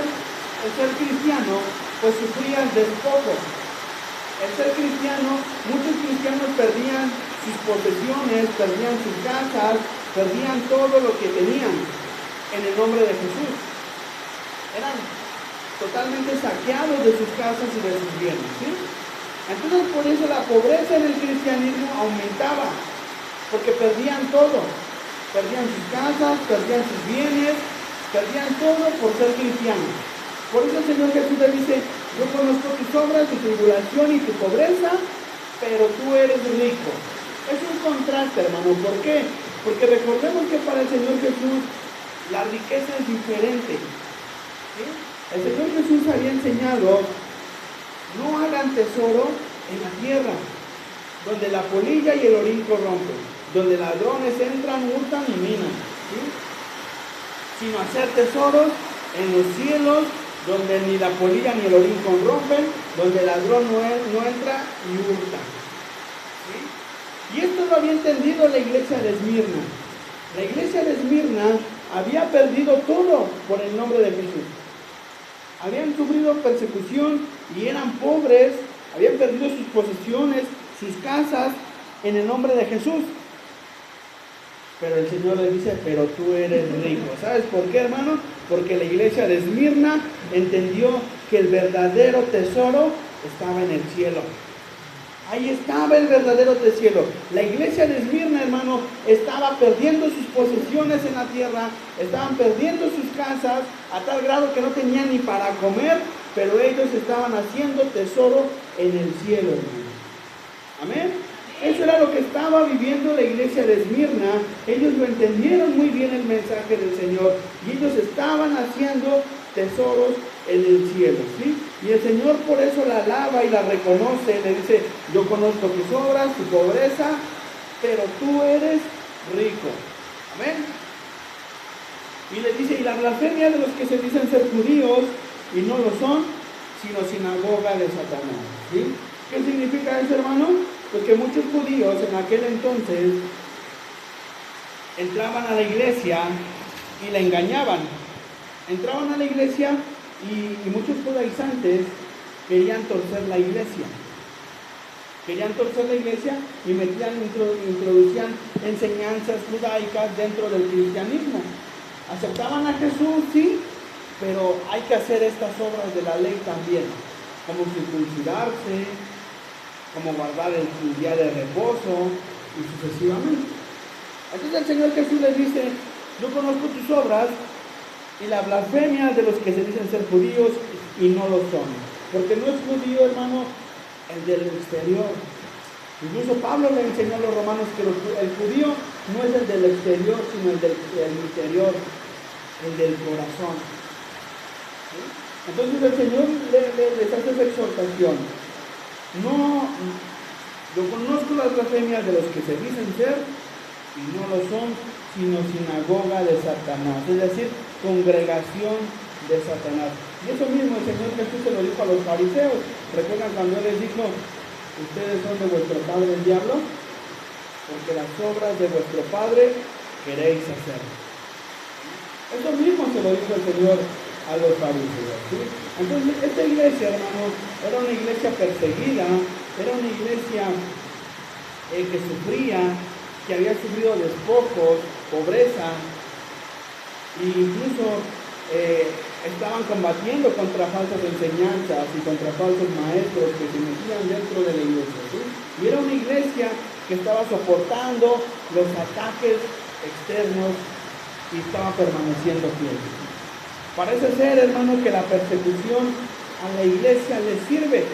cristiano, pues sufría el despojo. El ser cristiano, muchos cristianos perdían sus posesiones, perdían sus casas, perdían todo lo que tenían en el nombre de Jesús. Eran totalmente saqueados de sus casas y de sus bienes, ¿sí? Entonces por eso la pobreza en el cristianismo aumentaba, porque perdían todo, perdían sus casas, perdían sus bienes, perdían todo por ser cristianos. Por eso el Señor Jesús le dice: yo conozco tus obras, tu tribulación y tu pobreza, pero tú eres rico. Es un contraste, hermano. ¿Por qué? Porque recordemos que para el Señor Jesús la riqueza es diferente, ¿sí? El Señor Jesús había enseñado: no hagan tesoro en la tierra, donde la polilla y el orín corrompen, donde ladrones entran, hurtan y minan, ¿sí? Sino hacer tesoros en los cielos, donde ni la polilla ni el orín corrompen, donde el ladrón no entra y hurta, ¿sí? Y esto lo había entendido la iglesia de Esmirna. La iglesia de Esmirna había perdido todo por el nombre de Jesús. Habían sufrido persecución y eran pobres, habían perdido sus posesiones, sus casas, en el nombre de Jesús. Pero el Señor le dice: pero tú eres rico. ¿Sabes por qué, hermano? Porque la iglesia de Esmirna entendió que el verdadero tesoro estaba en el cielo. Ahí estaba el verdadero tesoro. La iglesia de Esmirna, hermano, estaba perdiendo sus posesiones en la tierra, estaban perdiendo sus casas, a tal grado que no tenían ni para comer, pero ellos estaban haciendo tesoro en el cielo, hermano. Amén. Eso era lo que estaba viviendo la iglesia de Esmirna. Ellos lo entendieron muy bien el mensaje del Señor y ellos estaban haciendo tesoros en el cielo, ¿sí? Y el Señor por eso la alaba y la reconoce. Le dice: yo conozco tus obras, tu pobreza, pero tú eres rico. Amén. Y le dice: y la blasfemia de los que se dicen ser judíos y no lo son, sino sinagoga de Satanás, ¿sí? ¿Qué significa eso, hermano? Pues que muchos judíos en aquel entonces entraban a la iglesia y la engañaban. Entraban a la iglesia y muchos judaizantes querían torcer la iglesia. Querían torcer la iglesia y introducían enseñanzas judaicas dentro del cristianismo. Aceptaban a Jesús, sí, pero hay que hacer estas obras de la ley también, como circuncidarse, como guardar el día de reposo y sucesivamente. Entonces el Señor Jesús les dice: yo conozco tus obras y la blasfemia de los que se dicen ser judíos y no lo son. Porque no es judío, hermano, el del exterior. Incluso Pablo le enseñó a los romanos que el judío no es el del exterior, sino el del interior, el del corazón, ¿sí? Entonces el Señor les hace esa exhortación: no, yo conozco las blasfemias de los que se dicen ser y no lo son, sino sinagoga de Satanás, es decir, congregación de Satanás. Y eso mismo el Señor Jesús se lo dijo a los fariseos. ¿Recuerdan cuando Él les dijo: ustedes son de vuestro padre el diablo? Porque las obras de vuestro padre queréis hacer. Eso mismo se lo dijo el Señor a los fariseos, ¿sí? Entonces esta iglesia, hermano, era una iglesia perseguida, era una iglesia que sufría, que había sufrido despojos, pobreza, e incluso estaban combatiendo contra falsas enseñanzas y contra falsos maestros que se metían dentro de la iglesia, ¿sí? Y era una iglesia que estaba soportando los ataques externos y estaba permaneciendo fiel. Parece ser, hermano, que la persecución a la iglesia le sirve.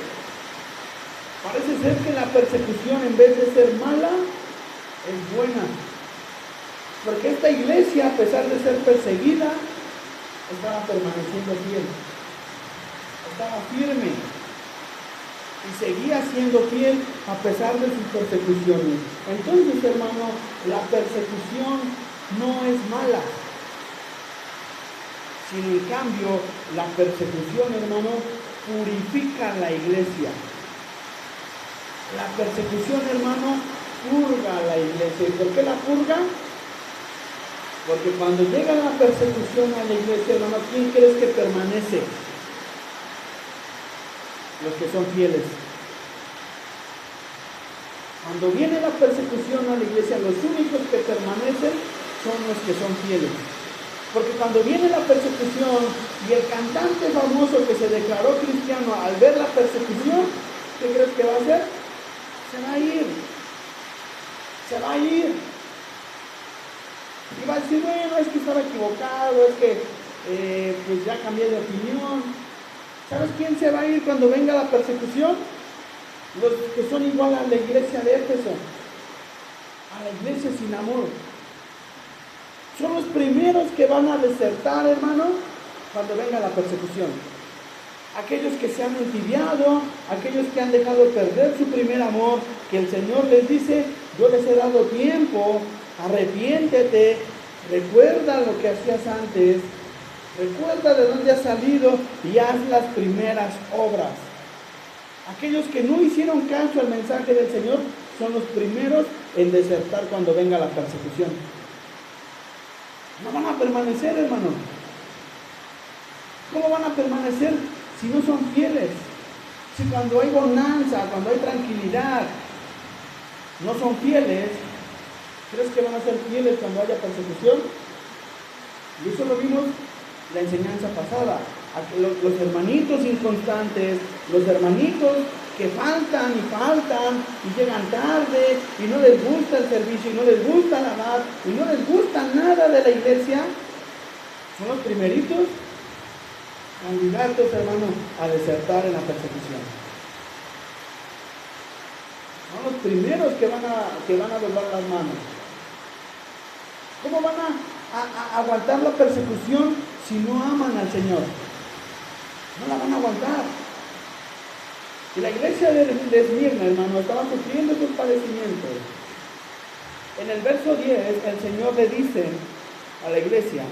Parece ser que la persecución, en vez de ser mala, es buena. Porque esta iglesia, a pesar de ser perseguida, estaba permaneciendo fiel. Estaba firme. Y seguía siendo fiel a pesar de sus persecuciones. Entonces, hermano, la persecución no es mala. Sino, en cambio, la persecución, hermano, purifica la iglesia. La persecución, hermano, purga a la iglesia. ¿Y por qué la purga? Porque cuando llega la persecución a la iglesia, hermano, ¿quién crees que permanece? Los que son fieles. Cuando viene la persecución a la iglesia, los únicos que permanecen son los que son fieles. Porque cuando viene la persecución y el cantante famoso que se declaró cristiano al ver la persecución, ¿qué crees que va a hacer? Se va a ir. Se va a ir. Y va a decir, bueno, es que estaba equivocado, es que pues ya cambié de opinión. ¿Sabes quién se va a ir cuando venga la persecución? Los que son igual a la iglesia de Éfeso, a la iglesia sin amor. Son los primeros que van a desertar, hermano, cuando venga la persecución. Aquellos que se han entibiado, aquellos que han dejado perder su primer amor, que el Señor les dice, yo les he dado tiempo, arrepiéntete, recuerda lo que hacías antes, recuerda de dónde has salido y haz las primeras obras. Aquellos que no hicieron caso al mensaje del Señor son los primeros en desertar cuando venga la persecución. No van a permanecer, hermano. ¿Cómo van a permanecer si no son fieles? Si cuando hay bonanza, cuando hay tranquilidad, no son fieles, ¿crees que van a ser fieles cuando haya persecución? Y eso lo vimos la enseñanza pasada. Los hermanitos inconstantes, los hermanitos que faltan y llegan tarde y no les gusta el servicio y no les gusta alabar y no les gusta nada de la iglesia, son los primeritos candidatos, hermano, a desertar en la persecución. Son los primeros que van a doblar las manos. ¿Cómo van a aguantar la persecución si no aman al Señor? No la van a aguantar. Y la iglesia de Esmirna, hermano, estaba sufriendo esos padecimientos. En el verso 10, el Señor le dice a la iglesia,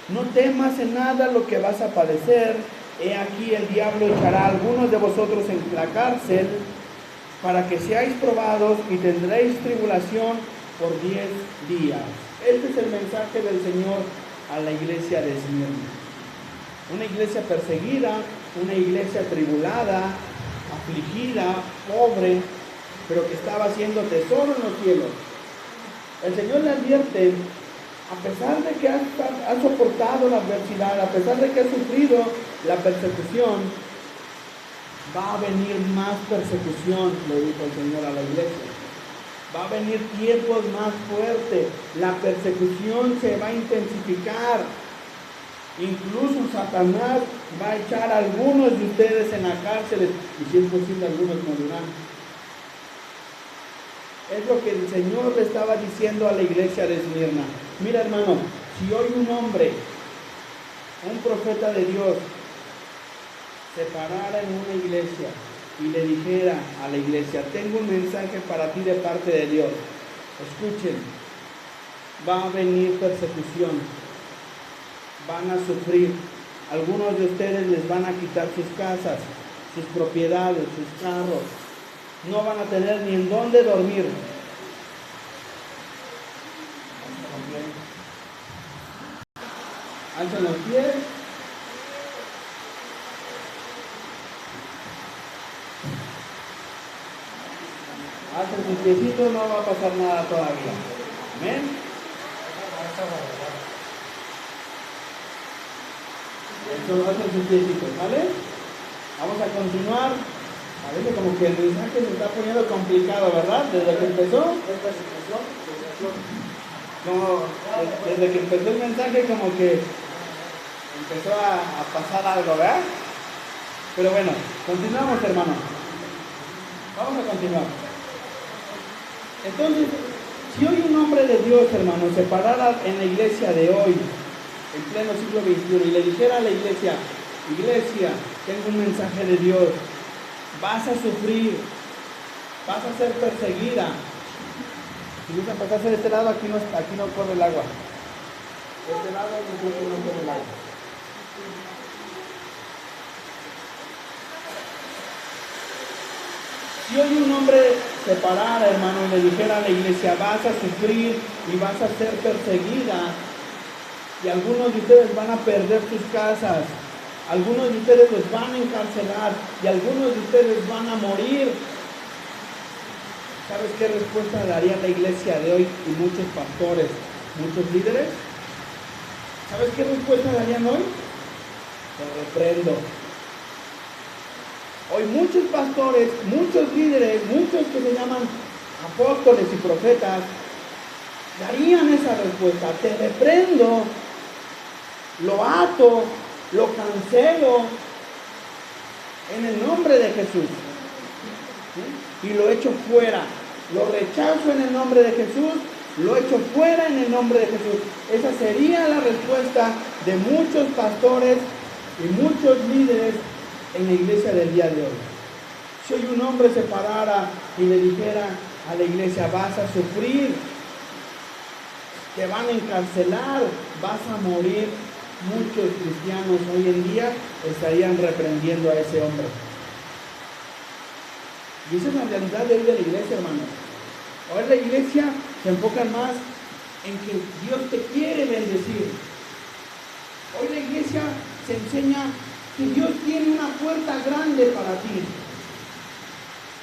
no temas en nada lo que vas a padecer. He aquí el diablo echará a algunos de vosotros en la cárcel para que seáis probados y tendréis tribulación por 10 días. Este es el mensaje del Señor a la iglesia de Esmirna. Una iglesia perseguida, una iglesia tribulada, afligida, pobre, pero que estaba haciendo tesoro en los cielos. El Señor le advierte, a pesar de que ha soportado la adversidad, a pesar de que ha sufrido la persecución, va a venir más persecución, le dijo el Señor a la iglesia. Va a venir tiempos más fuertes, la persecución se va a intensificar. Incluso Satanás va a echar a algunos de ustedes en la cárcel y si es posible algunos morirán. Es lo que el Señor le estaba diciendo a la iglesia de Esmirna. Mira, hermano, si hoy un hombre, un profeta de Dios, se parara en una iglesia y le dijera a la iglesia, tengo un mensaje para ti de parte de Dios, escuchen, va a venir persecución, van a sufrir, algunos de ustedes les van a quitar sus casas, sus propiedades, sus carros, no van a tener ni en dónde dormir. Alzan los pies. Hacen sus piecitos, no va a pasar nada todavía. Amén. Eso, hacen sus piecitos, ¿vale? Vamos a continuar. Parece como que el mensaje se está poniendo complicado, ¿verdad? Desde que empezó. Como, desde que empezó el mensaje, como que empezó a pasar algo, ¿verdad? Pero bueno, continuamos, hermano. Vamos a continuar. Entonces, si hoy un hombre de Dios, hermano, se parara en la iglesia de hoy, en pleno siglo XXI, y le dijera a la iglesia, iglesia, tengo un mensaje de Dios, vas a sufrir, vas a ser perseguida. Si gustan pasarse de este lado, aquí no corre el agua. De este lado no corre el agua. Si hoy un hombre se parara, hermano, y le dijera a la iglesia, vas a sufrir y vas a ser perseguida, y algunos de ustedes van a perder sus casas, algunos de ustedes los van a encarcelar, y algunos de ustedes van a morir, ¿sabes qué respuesta daría la iglesia de hoy y muchos pastores, muchos líderes? ¿Sabes qué respuesta darían hoy? Te reprendo. Hoy muchos pastores, muchos líderes, muchos que se llaman apóstoles y profetas, darían esa respuesta. Te reprendo, lo ato, lo cancelo en el nombre de Jesús. ¿Sí? Y lo echo fuera. Lo rechazo en el nombre de Jesús, lo echo fuera en el nombre de Jesús. Esa sería la respuesta de muchos pastores y muchos líderes en la iglesia del día de hoy. Si hoy un hombre se parara y le dijera a la iglesia, vas a sufrir, te van a encarcelar, vas a morir, muchos cristianos hoy en día estarían reprendiendo a ese hombre. Y esa es la realidad de hoy de la iglesia, hermano. Hoy la iglesia se enfoca más en que Dios te quiere bendecir. Hoy la iglesia se enseña que Dios tiene una puerta grande para ti.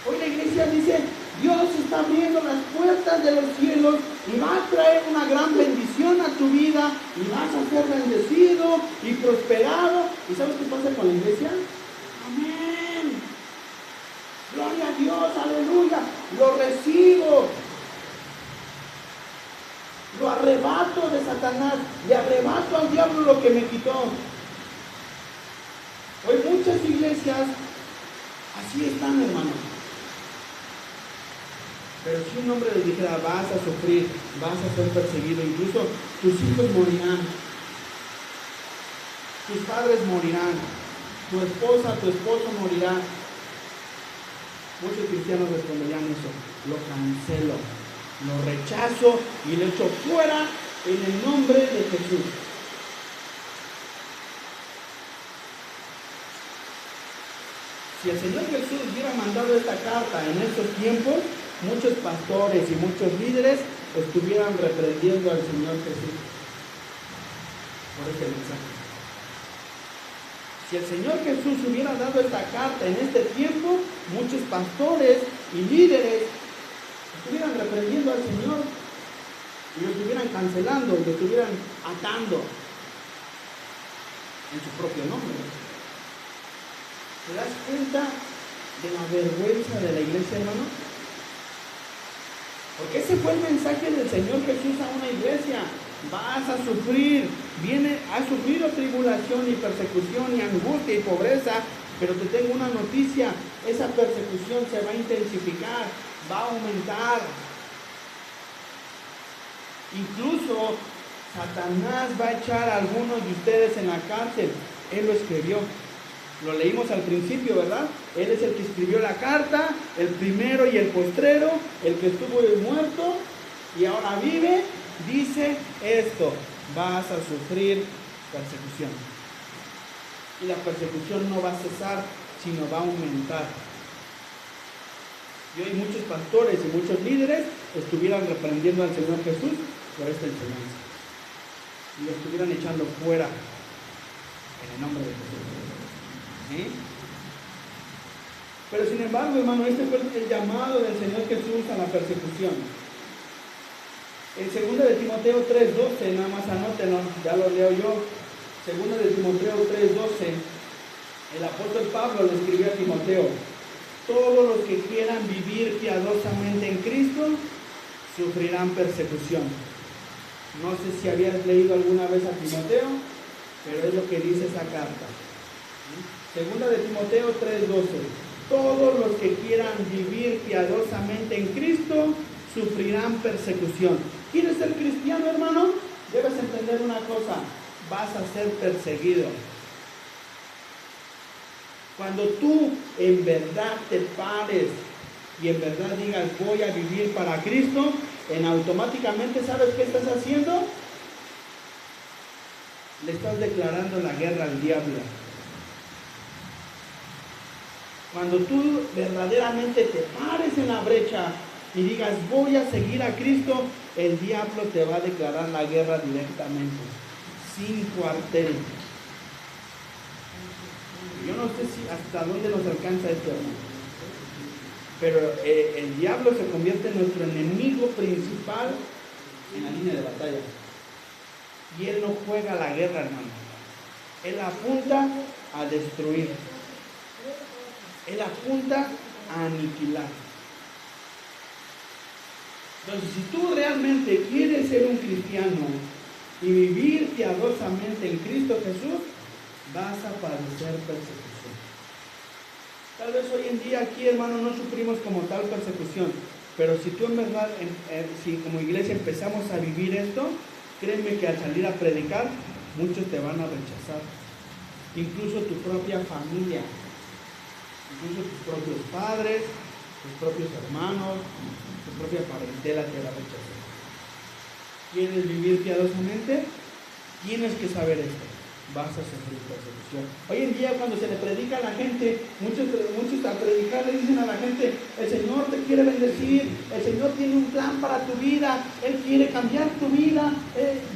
Hoy la iglesia dice, Dios está abriendo las puertas de los cielos y va a traer una gran bendición a tu vida y vas a ser bendecido y prosperado. ¿Y sabes qué pasa con la iglesia? Amén. Gloria a Dios, aleluya. Lo recibo. Lo arrebato de Satanás. Le arrebato al diablo lo que me quitó. Hoy muchas iglesias así están, hermano. Pero si un hombre le dijera, vas a sufrir, vas a ser perseguido, incluso tus hijos morirán, tus padres morirán, tu esposa, tu esposo morirá, muchos cristianos responderían eso: lo cancelo, lo rechazo y lo echo fuera en el nombre de Jesús. Si el Señor Jesús hubiera mandado esta carta en estos tiempos, muchos pastores y muchos líderes estuvieran reprendiendo al Señor Jesús por este mensaje. Si el Señor Jesús hubiera dado esta carta en este tiempo, muchos pastores y líderes estuvieran reprendiendo al Señor y lo estuvieran cancelando y lo estuvieran atando en su propio nombre. ¿Te das cuenta de la vergüenza de la iglesia, hermano? Porque ese fue el mensaje del Señor Jesús a una iglesia. Vas a sufrir, has sufrido tribulación y persecución y angustia y pobreza, pero te tengo una noticia: esa persecución se va a intensificar, va a aumentar. Incluso Satanás va a echar a algunos de ustedes en la cárcel. Él lo escribió. Lo leímos al principio, ¿verdad? Él es el que escribió la carta, el primero y el postrero, el que estuvo muerto y ahora vive. Dice esto: vas a sufrir persecución. Y la persecución no va a cesar, sino va a aumentar. Y hoy muchos pastores y muchos líderes estuvieran reprendiendo al Señor Jesús por esta enseñanza. Y lo estuvieran echando fuera en el nombre de Jesús. ¿Sí? Pero sin embargo, hermano, este fue el llamado del Señor Jesús a la persecución. En 2 de Timoteo 3:12, nada más anótenlo, ya lo leo yo. 2 de Timoteo 3:12, el apóstol Pablo le escribió a Timoteo: todos los que quieran vivir piadosamente en Cristo sufrirán persecución. No sé si habías leído alguna vez a Timoteo. pero es lo que dice esa carta. Segunda de Timoteo 3:12. Todos los que quieran vivir piadosamente en Cristo sufrirán persecución. ¿Quieres ser cristiano, hermano? Debes entender una cosa: vas a ser perseguido. Cuando tú en verdad te pares y en verdad digas voy a vivir para Cristo, automáticamente, ¿sabes qué estás haciendo? Le estás declarando la guerra al diablo. Cuando tú verdaderamente te pares en la brecha y digas voy a seguir a Cristo, el diablo te va a declarar la guerra directamente, sin cuartel. Yo no sé si hasta dónde nos alcanza esto, hermano. Pero el diablo se convierte en nuestro enemigo principal en la línea de batalla. Y él no juega la guerra, hermano. Él apunta a destruir. Él apunta a aniquilar. Entonces, si tú realmente quieres ser un cristiano y vivir piadosamente en Cristo Jesús, vas a padecer persecución. Tal vez hoy en día aquí, hermano, no sufrimos como tal persecución, pero si tú en verdad, si como iglesia empezamos a vivir esto, créeme que al salir a predicar, muchos te van a rechazar. Incluso tu propia familia, incluso tus propios padres, tus propios hermanos, tu propia parentela te va a rechazar. ¿Quieres vivir piadosamente? Tienes que saber esto. Vas a sufrir persecución. Hoy en día cuando se le predica a la gente, muchos al predicar le dicen a la gente, el Señor te quiere bendecir, el Señor tiene un plan para tu vida, Él quiere cambiar tu vida,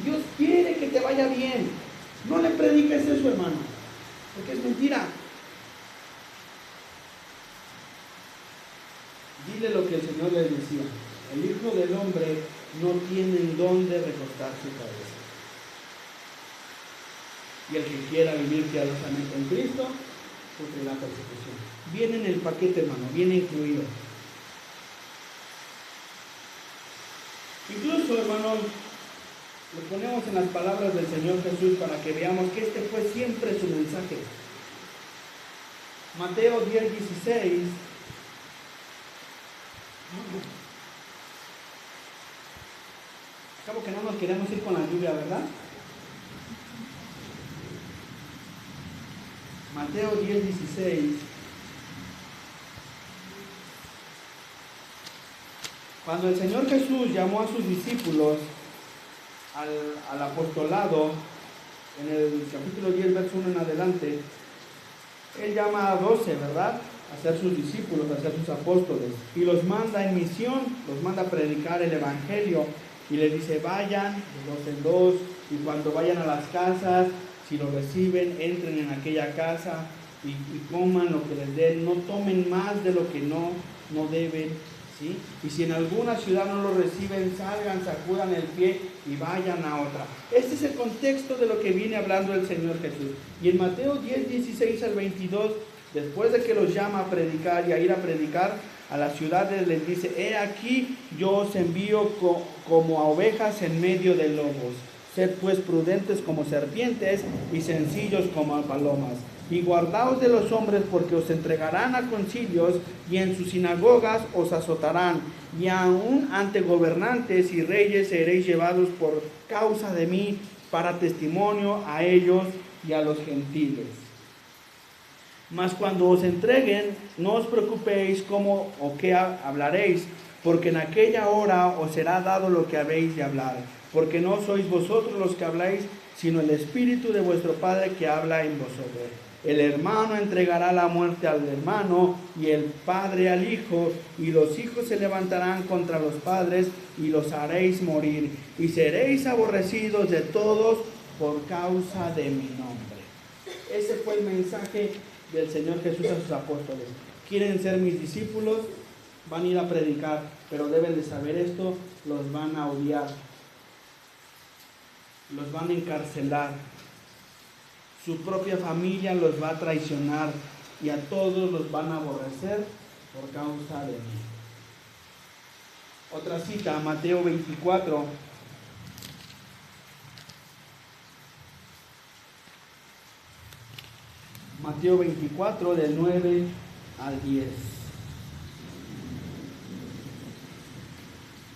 Dios quiere que te vaya bien. No le prediques eso, hermano, porque es mentira. Dile lo que el Señor les decía: el Hijo del Hombre no tiene en dónde recostar su cabeza. Y el que quiera vivir piadosamente en Cristo sufrirá persecución. Viene en el paquete, hermano, viene incluido. Incluso, hermano, lo ponemos en las palabras del Señor Jesús para que veamos que este fue siempre su mensaje. Mateo 10:16. Acabo que no nos queremos ir con la lluvia, ¿verdad? Mateo 10:16. Cuando el Señor Jesús llamó a sus discípulos al apostolado, en el capítulo 10, verso 1 en adelante, Él llama a 12, ¿verdad?, a ser sus discípulos, a ser sus apóstoles, y los manda en misión, los manda a predicar el Evangelio, y les dice, vayan de dos en dos, y cuando vayan a las casas, si lo reciben, entren en aquella casa y coman lo que les den, no tomen más de lo que no deben, ¿sí? Y si en alguna ciudad no lo reciben, salgan, sacudan el pie y vayan a otra. Este es el contexto de lo que viene hablando el Señor Jesús. Y en Mateo 10:16 al 22, después de que los llama a predicar y a ir a predicar a las ciudades, les dice, he aquí yo os envío como a ovejas en medio de lobos. Sed pues prudentes como serpientes y sencillos como palomas. Y guardaos de los hombres, porque os entregarán a concilios y en sus sinagogas os azotarán. Y aun ante gobernantes y reyes seréis llevados por causa de mí para testimonio a ellos y a los gentiles. Mas cuando os entreguen, no os preocupéis cómo o qué hablaréis, porque en aquella hora os será dado lo que habéis de hablar. Porque no sois vosotros los que habláis, sino el Espíritu de vuestro Padre que habla en vosotros. El hermano entregará la muerte al hermano, y el padre al hijo, y los hijos se levantarán contra los padres, y los haréis morir. Y seréis aborrecidos de todos por causa de mi nombre. Ese fue el mensaje del Señor Jesús a sus apóstoles. Quieren ser mis discípulos, van a ir a predicar, pero deben de saber esto, los van a odiar. Los van a encarcelar, su propia familia los va a traicionar y a todos los van a aborrecer por causa de mí. Otra cita, Mateo 24. Mateo 24, del 9 al 10.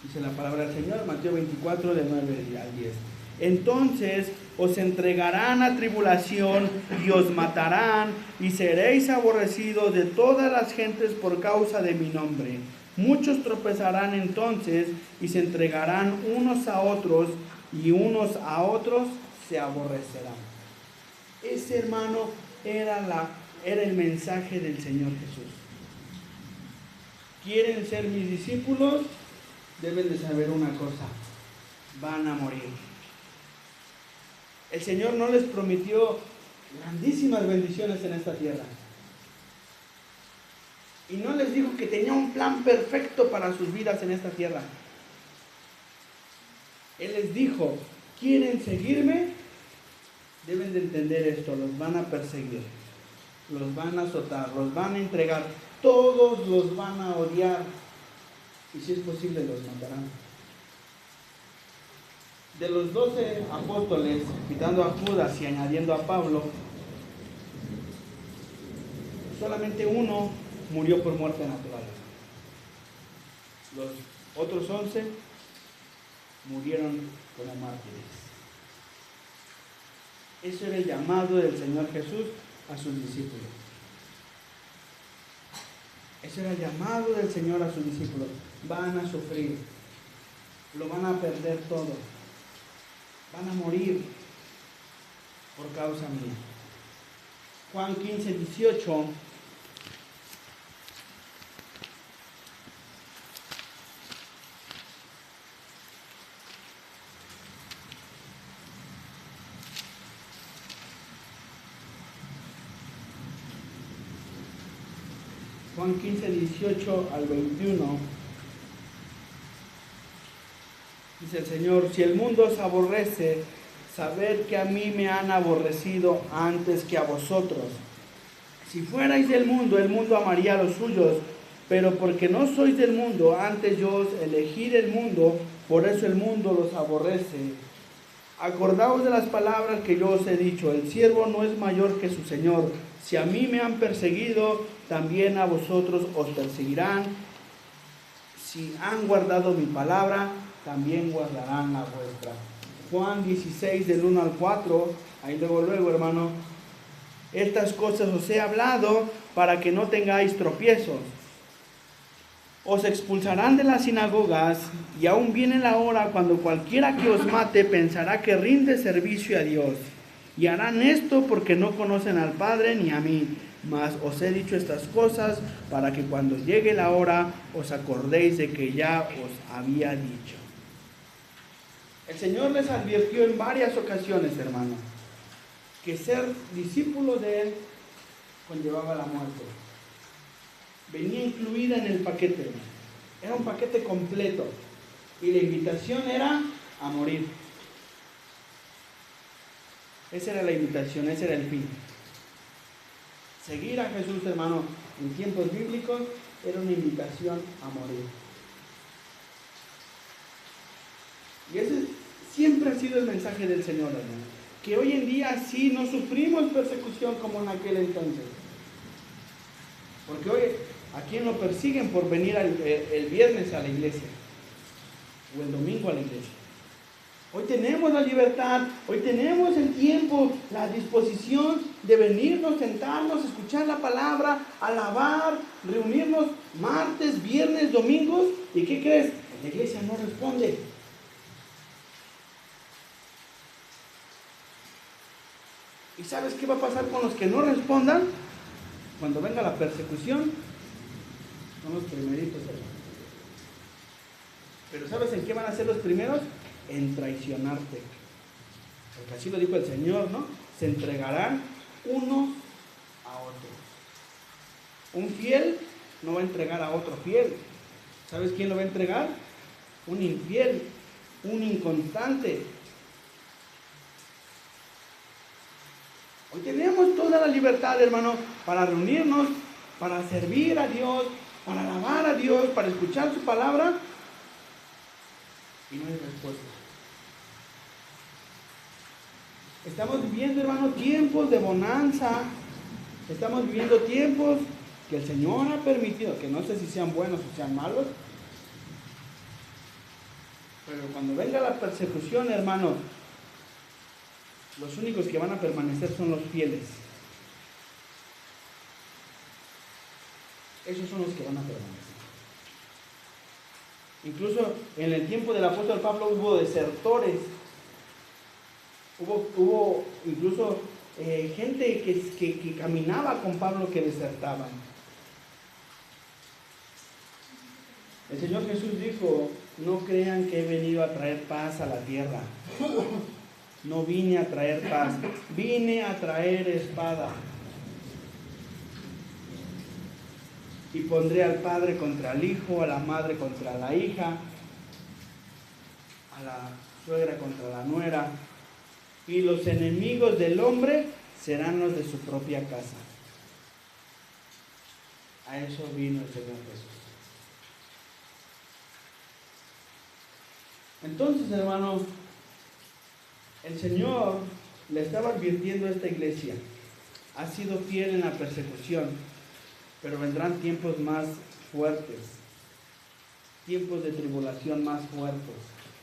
Dice la palabra del Señor, Mateo 24, del 9 al 10. Entonces os entregarán a tribulación y os matarán, y seréis aborrecidos de todas las gentes por causa de mi nombre. Muchos tropezarán entonces y se entregarán unos a otros, y unos a otros se aborrecerán. Ese, hermano, era el mensaje del Señor Jesús. ¿Quieren ser mis discípulos? Deben de saber una cosa: van a morir. El Señor no les prometió grandísimas bendiciones en esta tierra. Y no les dijo que tenía un plan perfecto para sus vidas en esta tierra. Él les dijo: ¿quieren seguirme? Deben de entender esto: los van a perseguir, los van a azotar, los van a entregar, todos los van a odiar, y si es posible los matarán. De los 12 apóstoles, quitando a Judas y añadiendo a Pablo, solamente uno murió por muerte natural. Los otros 11 murieron como mártires. Eso era el llamado del Señor Jesús a sus discípulos. Ese era el llamado del Señor a sus discípulos. Van a sufrir, lo van a perder todo, van a morir por causa mía. Juan 15, 18. Juan 15, 18 al 21. Dice el Señor: si el mundo os aborrece, sabed que a mí me han aborrecido antes que a vosotros. Si fuerais del mundo, el mundo amaría a los suyos, pero porque no sois del mundo, antes yo os elegí del mundo, por eso el mundo los aborrece. Acordaos de las palabras que yo os he dicho: el siervo no es mayor que su Señor. Si a mí me han perseguido, también a vosotros os perseguirán. Si han guardado mi palabra, también guardarán la vuestra. Juan 16, del 1 al 4, ahí luego, hermano. Estas cosas os he hablado para que no tengáis tropiezos. Os expulsarán de las sinagogas, y aún viene la hora cuando cualquiera que os mate pensará que rinde servicio a Dios. Y harán esto porque no conocen al Padre ni a mí. Mas os he dicho estas cosas para que cuando llegue la hora os acordéis de que ya os había dicho. El Señor les advirtió en varias ocasiones, hermano, que ser discípulo de Él conllevaba la muerte. Venía incluida en el paquete. Era un paquete completo. Y la invitación era a morir. Esa era la invitación, ese era el fin. Seguir a Jesús, hermano, en tiempos bíblicos era una invitación a morir. Y ese siempre ha sido el mensaje del Señor, hermano. Que hoy en día sí no sufrimos persecución como en aquel entonces. Porque hoy, ¿a quién lo persiguen por venir el viernes a la iglesia? O el domingo a la iglesia. Hoy tenemos la libertad, hoy tenemos el tiempo, la disposición de venirnos, sentarnos, escuchar la palabra, alabar, reunirnos martes, viernes, domingos. ¿Y qué crees? La iglesia no responde. ¿Y sabes qué va a pasar con los que no respondan? Cuando venga la persecución, son los primeritos, hermano. Pero ¿sabes en qué van a ser los primeros? En traicionarte. Porque así lo dijo el Señor, ¿no? Se entregarán unos a otros. Un fiel no va a entregar a otro fiel. ¿Sabes quién lo va a entregar? Un infiel, un inconstante. Hoy tenemos toda la libertad, hermano, para reunirnos, para servir a Dios, para alabar a Dios, para escuchar su palabra. Y no hay respuesta. Estamos viviendo, hermano, tiempos de bonanza, Estamos viviendo tiempos que el Señor ha permitido, que no sé si sean buenos o sean malos, pero cuando venga la persecución, hermano, los únicos que van a permanecer son los fieles. Esos son los que van a permanecer. Incluso en el tiempo del apóstol Pablo hubo desertores, hubo incluso gente que caminaba con Pablo que desertaban. El Señor Jesús dijo: no crean que he venido a traer paz a la tierra. No vine a traer paz, vine a traer espada. Y pondré al padre contra el hijo, a la madre contra la hija, a la suegra contra la nuera. Y los enemigos del hombre serán los de su propia casa. A eso vino el Señor Jesús. Entonces, hermano, el Señor le estaba advirtiendo a esta iglesia: ha sido fiel en la persecución, pero vendrán tiempos más fuertes, tiempos de tribulación más fuertes.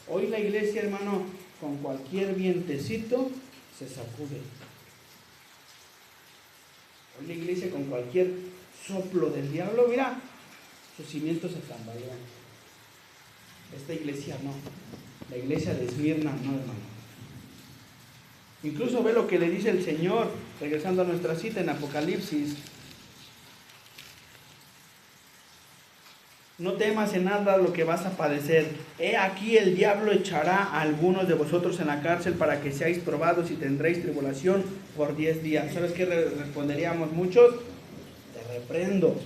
Hoy la iglesia, hermano, con cualquier vientecito se sacude. Hoy la iglesia con cualquier soplo del diablo, mira, sus cimientos se tambalean. Esta iglesia no. La iglesia de Esmirna no, hermano. Incluso ve lo que le dice el Señor, regresando a nuestra cita en Apocalipsis. No temas en nada lo que vas a padecer. He aquí el diablo echará a algunos de vosotros en la cárcel para que seáis probados y tendréis tribulación por 10 días. ¿Sabes qué responderíamos muchos? Te reprendo.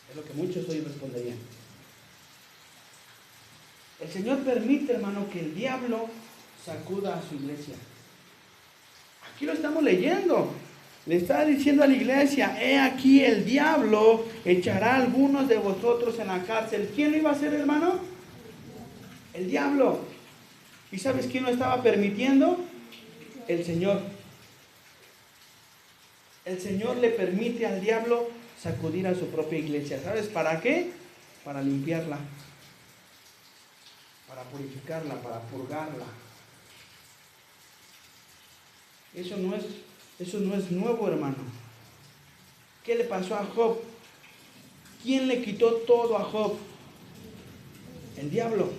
Es lo que muchos hoy responderían. El Señor permite, hermano, que el diablo sacuda a su iglesia. Aquí lo estamos leyendo. Le está diciendo a la iglesia: he aquí el diablo echará a algunos de vosotros en la cárcel. ¿Quién lo iba a hacer, hermano? El diablo. ¿Y sabes quién lo estaba permitiendo? El Señor. El Señor le permite al diablo sacudir a su propia iglesia. ¿Sabes para qué? Para limpiarla, para purificarla, para purgarla. Eso no es nuevo, hermano. ¿Qué le pasó a Job? ¿Quién le quitó todo a Job? El diablo.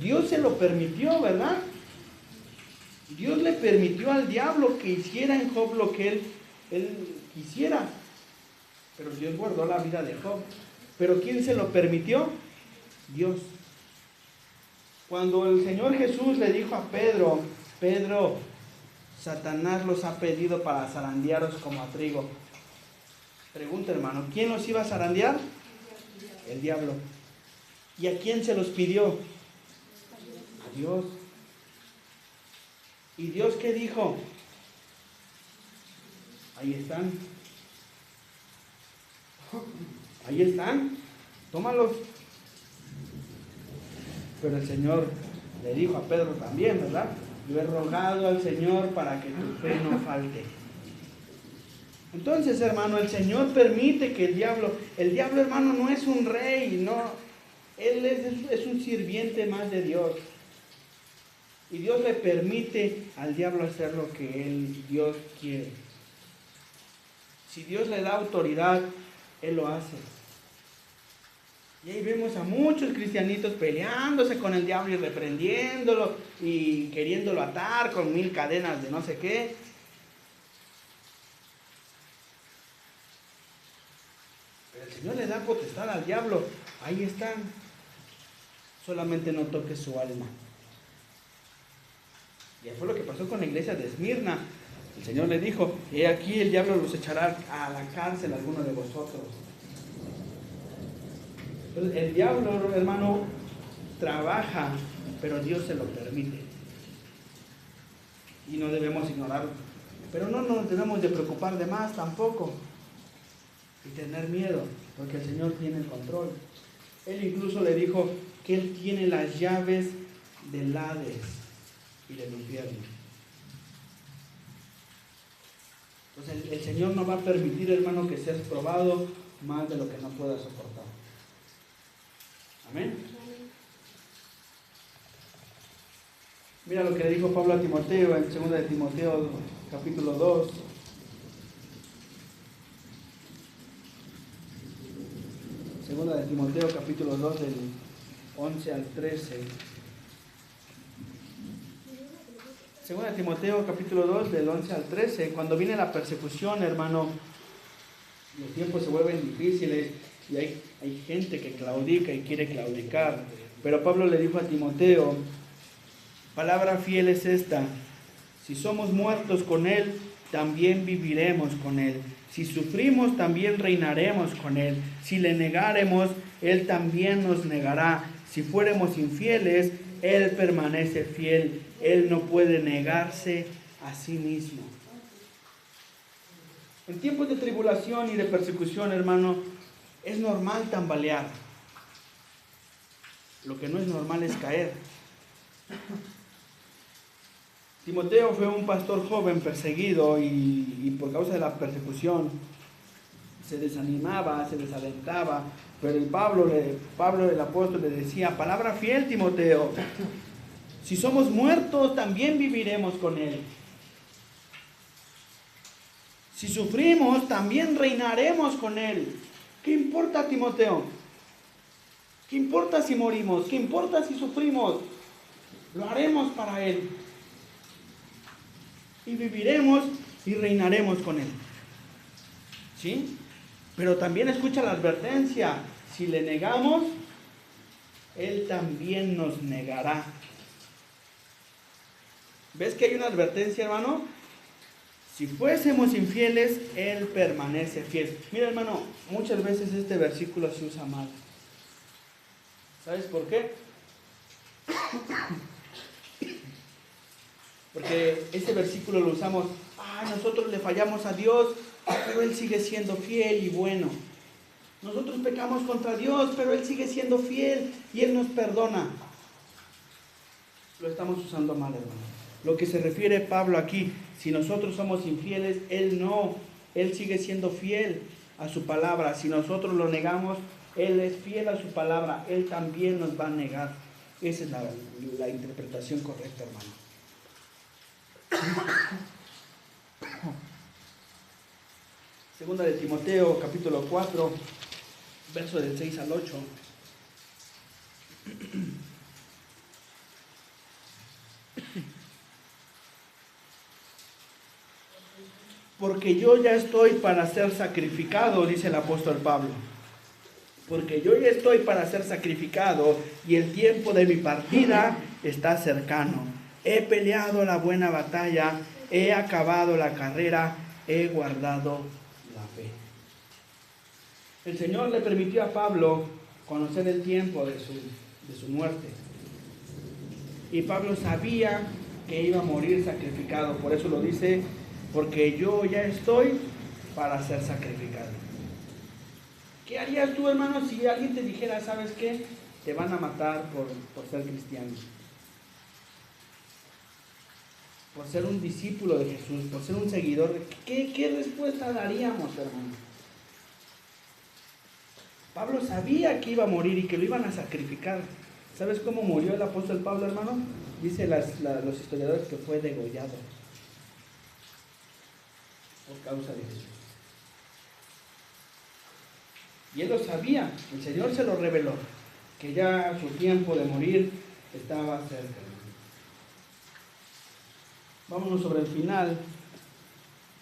Dios se lo permitió, ¿verdad? Dios le permitió al diablo que hiciera en Job lo que él quisiera. Pero Dios guardó la vida de Job. ¿Pero quién se lo permitió? Dios. Cuando el Señor Jesús le dijo a Pedro: Pedro, Satanás los ha pedido para zarandearos como a trigo. Pregunta, hermano, ¿quién los iba a zarandear? El diablo. ¿Y a quién se los pidió? A Dios. ¿Y Dios qué dijo? Ahí están. Ahí están. Tómalos. Pero el Señor le dijo a Pedro también, ¿verdad? Yo he rogado al Señor para que tu fe no falte. Entonces, hermano, el Señor permite que el diablo, hermano, no es un rey, no, él es un sirviente más de Dios. Y Dios le permite al diablo hacer lo que Dios quiere. Si Dios le da autoridad, Él lo hace. Y ahí vemos a muchos cristianitos peleándose con el diablo y reprendiéndolo y queriéndolo atar con 1000 cadenas de no sé qué. Pero el Señor le da potestad al diablo. Ahí están. Solamente no toques su alma. Y fue lo que pasó con la iglesia de Esmirna. El Señor le dijo: he aquí el diablo los echará a la cárcel a alguno de vosotros. Entonces, el diablo, hermano, trabaja, pero Dios se lo permite. Y no debemos ignorarlo. Pero no nos debemos de preocupar de más tampoco. Y tener miedo, porque el Señor tiene el control. Él incluso le dijo que Él tiene las llaves del Hades. y del infierno. Entonces el Señor no va a permitir, hermano, que seas probado más de lo que no puedas soportar. Amén. Mira lo que le dijo Pablo a Timoteo en 2 de Timoteo capítulo 2. Segunda de Timoteo capítulo 2 del 11 al 13. Segunda de Timoteo capítulo 2 del 11 al 13. Cuando viene la persecución, hermano, los tiempos se vuelven difíciles y hay gente que claudica y quiere claudicar. Pero Pablo le dijo a Timoteo, palabra fiel es esta: si somos muertos con Él, también viviremos con Él. Si sufrimos, también reinaremos con Él. Si le negaremos, Él también nos negará. Si fuéramos infieles, Él permanece fiel. Él no puede negarse a sí mismo. En tiempos de tribulación y de persecución, hermano, es normal tambalear. Lo que no es normal es caer. Timoteo fue un pastor joven perseguido y por causa de la persecución se desanimaba, se desalentaba, pero Pablo el apóstol le decía, palabra fiel, Timoteo, si somos muertos también viviremos con Él. Si sufrimos también reinaremos con Él. ¿Qué importa, Timoteo? ¿Qué importa si morimos? ¿Qué importa si sufrimos? Lo haremos para Él. Y viviremos y reinaremos con Él. ¿Sí? Pero también escucha la advertencia. Si le negamos, Él también nos negará. ¿Ves que hay una advertencia, hermano? Si fuésemos infieles, Él permanece fiel. Mira, hermano, muchas veces este versículo se usa mal. ¿Sabes por qué? Porque ese versículo lo usamos, nosotros le fallamos a Dios, pero Él sigue siendo fiel y bueno. Nosotros pecamos contra Dios, pero Él sigue siendo fiel y Él nos perdona. Lo estamos usando mal, hermano. Lo que se refiere Pablo aquí, si nosotros somos infieles, Él no. Él sigue siendo fiel a su palabra. Si nosotros lo negamos, Él es fiel a su palabra. Él también nos va a negar. Esa es la interpretación correcta, hermano. Segunda de Timoteo, capítulo 4, verso del 6 al 8. Porque yo ya estoy para ser sacrificado, dice el apóstol Pablo. Porque yo ya estoy para ser sacrificado y el tiempo de mi partida está cercano. He peleado la buena batalla, he acabado la carrera, he guardado la fe. El Señor le permitió a Pablo conocer el tiempo de su muerte. Y Pablo sabía que iba a morir sacrificado. Por eso lo dice, porque yo ya estoy para ser sacrificado. ¿Qué harías tú, hermano, si alguien te dijera, ¿sabes qué? Te van a matar por ser cristiano. Por ser un discípulo de Jesús, por ser un seguidor. ¿Qué respuesta daríamos, hermano? Pablo sabía que iba a morir y que lo iban a sacrificar. ¿Sabes cómo murió el apóstol Pablo, hermano? Dice los historiadores que fue degollado por causa de Jesús. Y él lo sabía, el Señor se lo reveló, que ya su tiempo de morir estaba cerca. Vámonos sobre el final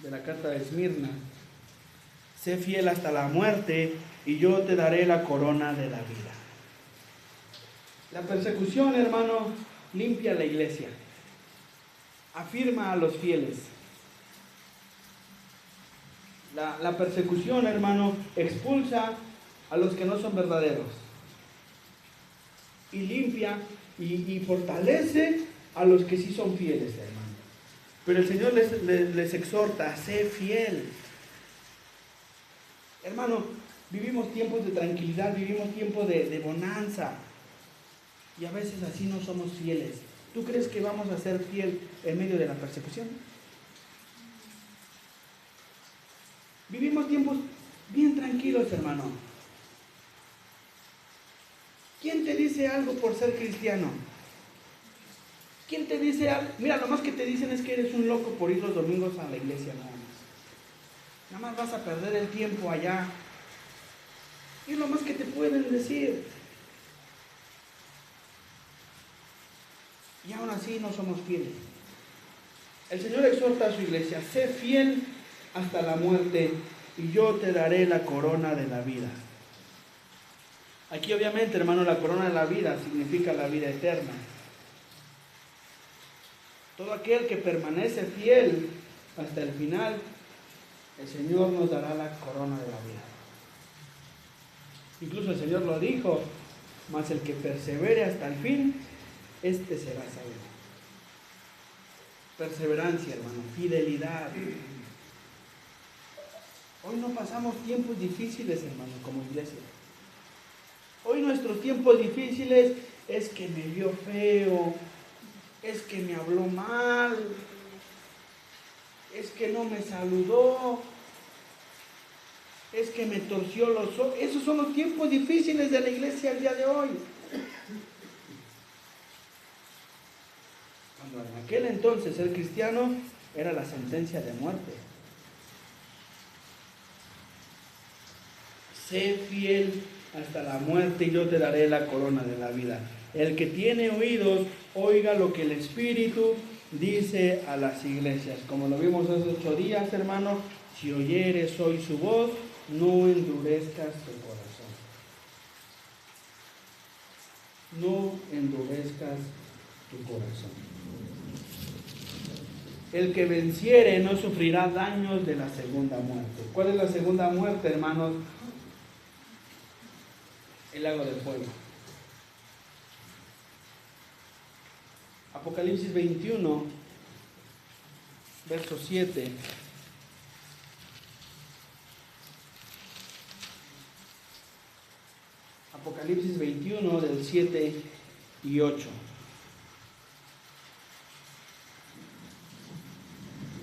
de la carta de Esmirna. Sé fiel hasta la muerte y yo te daré la corona de la vida. La persecución, hermano, limpia la iglesia. Afirma a los fieles. La persecución, hermano, expulsa a los que no son verdaderos. Y limpia y fortalece a los que sí son fieles, hermano. Pero el Señor les exhorta, sé fiel. Hermano, vivimos tiempos de tranquilidad, vivimos tiempos de bonanza. Y a veces así no somos fieles. ¿Tú crees que vamos a ser fiel en medio de la persecución? Vivimos tiempos bien tranquilos, hermano. ¿Quién te dice algo por ser cristiano? ¿Quién te dice algo? Mira, lo más que te dicen es que eres un loco por ir los domingos a la iglesia, nada más. Nada más vas a perder el tiempo allá. Y es lo más que te pueden decir. Y aún así no somos fieles. El Señor exhorta a su iglesia: sé fiel hasta la muerte y yo te daré la corona de la vida. Aquí obviamente, hermano, la corona de la vida significa la vida eterna. Todo aquel que permanece fiel hasta el final, el Señor nos dará la corona de la vida. Incluso el Señor lo dijo: mas el que persevere hasta el fin, este será salvo. Perseverancia, hermano, fidelidad. Hoy no pasamos tiempos difíciles, hermano, como iglesia. Hoy nuestros tiempos difíciles es que me vio feo, es que me habló mal, es que no me saludó, es que me torció los ojos. Esos son los tiempos difíciles de la iglesia el día de hoy. Cuando en aquel entonces ser cristiano era la sentencia de muerte. Sé fiel hasta la muerte y yo te daré la corona de la vida. El que tiene oídos, oiga lo que el Espíritu dice a las iglesias. Como lo vimos hace 8 días, hermano, si oyeres hoy su voz, no endurezcas tu corazón. No endurezcas tu corazón. El que venciere no sufrirá daños de la segunda muerte. ¿Cuál es la segunda muerte, hermanos? El lago de fuego. Apocalipsis 21, verso 7. Apocalipsis 21, del 7 y 8.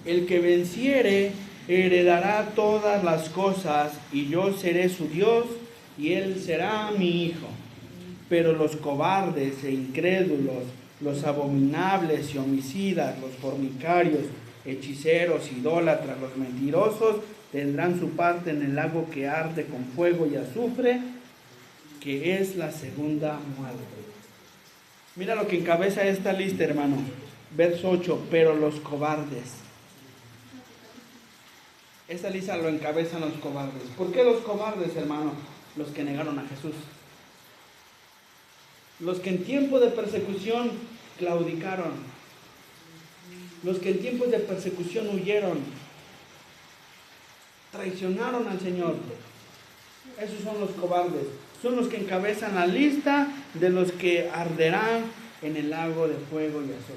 El que venciere heredará todas las cosas, y yo seré su Dios, y él será mi hijo. Pero los cobardes e incrédulos, los abominables y homicidas, los fornicarios, hechiceros, idólatras, los mentirosos, tendrán su parte en el lago que arde con fuego y azufre, que es la segunda muerte. Mira lo que encabeza esta lista, hermano. Verso 8, pero los cobardes. Esta lista lo encabezan los cobardes. ¿Por qué los cobardes, hermano? Los que negaron a Jesús. Los que en tiempo de persecución claudicaron. Los que en tiempos de persecución huyeron. Traicionaron al Señor. Esos son los cobardes. Son los que encabezan la lista de los que arderán en el lago de fuego y azufre.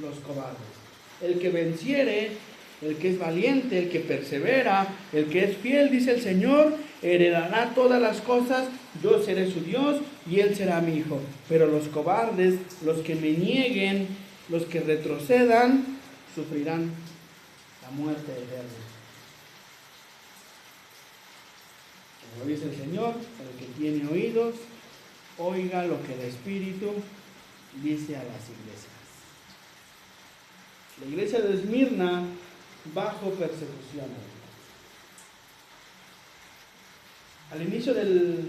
Los cobardes. El que venciere, el que es valiente, el que persevera, el que es fiel, dice el Señor, heredará todas las cosas, yo seré su Dios y él será mi hijo. Pero los cobardes, los que me nieguen, los que retrocedan, sufrirán la muerte eterna. Como dice el Señor, el que tiene oídos, oiga lo que el Espíritu dice a las iglesias. La iglesia de Esmirna bajo persecución. Al inicio de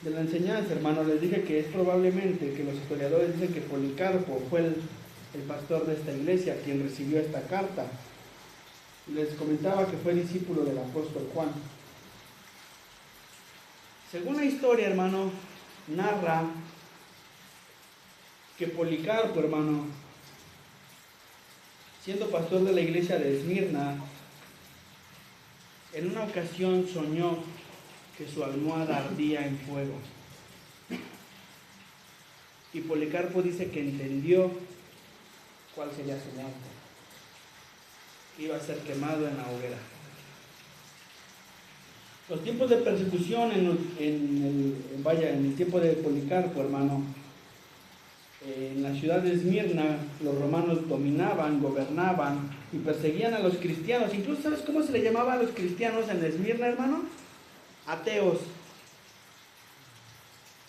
la enseñanza, hermano, les dije que es probablemente que los historiadores dicen que Policarpo fue el pastor de esta iglesia quien recibió esta carta. Les comentaba que fue discípulo del apóstol Juan. Según la historia, hermano, narra que Policarpo, hermano, siendo pastor de la iglesia de Esmirna, en una ocasión soñó que su almohada ardía en fuego. Y Policarpo dice que entendió cuál sería su muerte. Iba a ser quemado en la hoguera. Los tiempos de persecución en el tiempo de Policarpo, hermano, ciudad de Esmirna, los romanos dominaban, gobernaban y perseguían a los cristianos. Incluso, ¿sabes cómo se le llamaba a los cristianos en Esmirna, hermano? Ateos.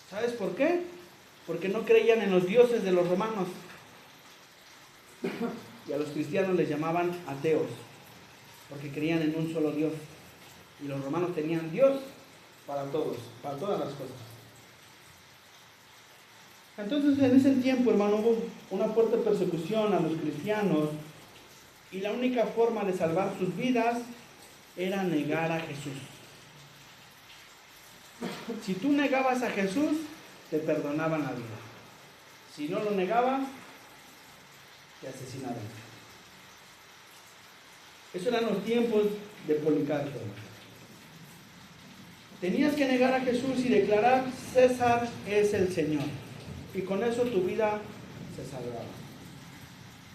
¿Sabes por qué? Porque no creían en los dioses de los romanos. Y a los cristianos les llamaban ateos, porque creían en un solo Dios. Y los romanos tenían Dios para todos, para todas las cosas. Entonces, en ese tiempo, hermano, hubo una fuerte persecución a los cristianos, y la única forma de salvar sus vidas era negar a Jesús. Si tú negabas a Jesús, te perdonaban la vida. Si no lo negabas, te asesinaban. Esos eran los tiempos de Policarpo. Tenías que negar a Jesús y declarar: César es el Señor. Y con eso tu vida se salvaba.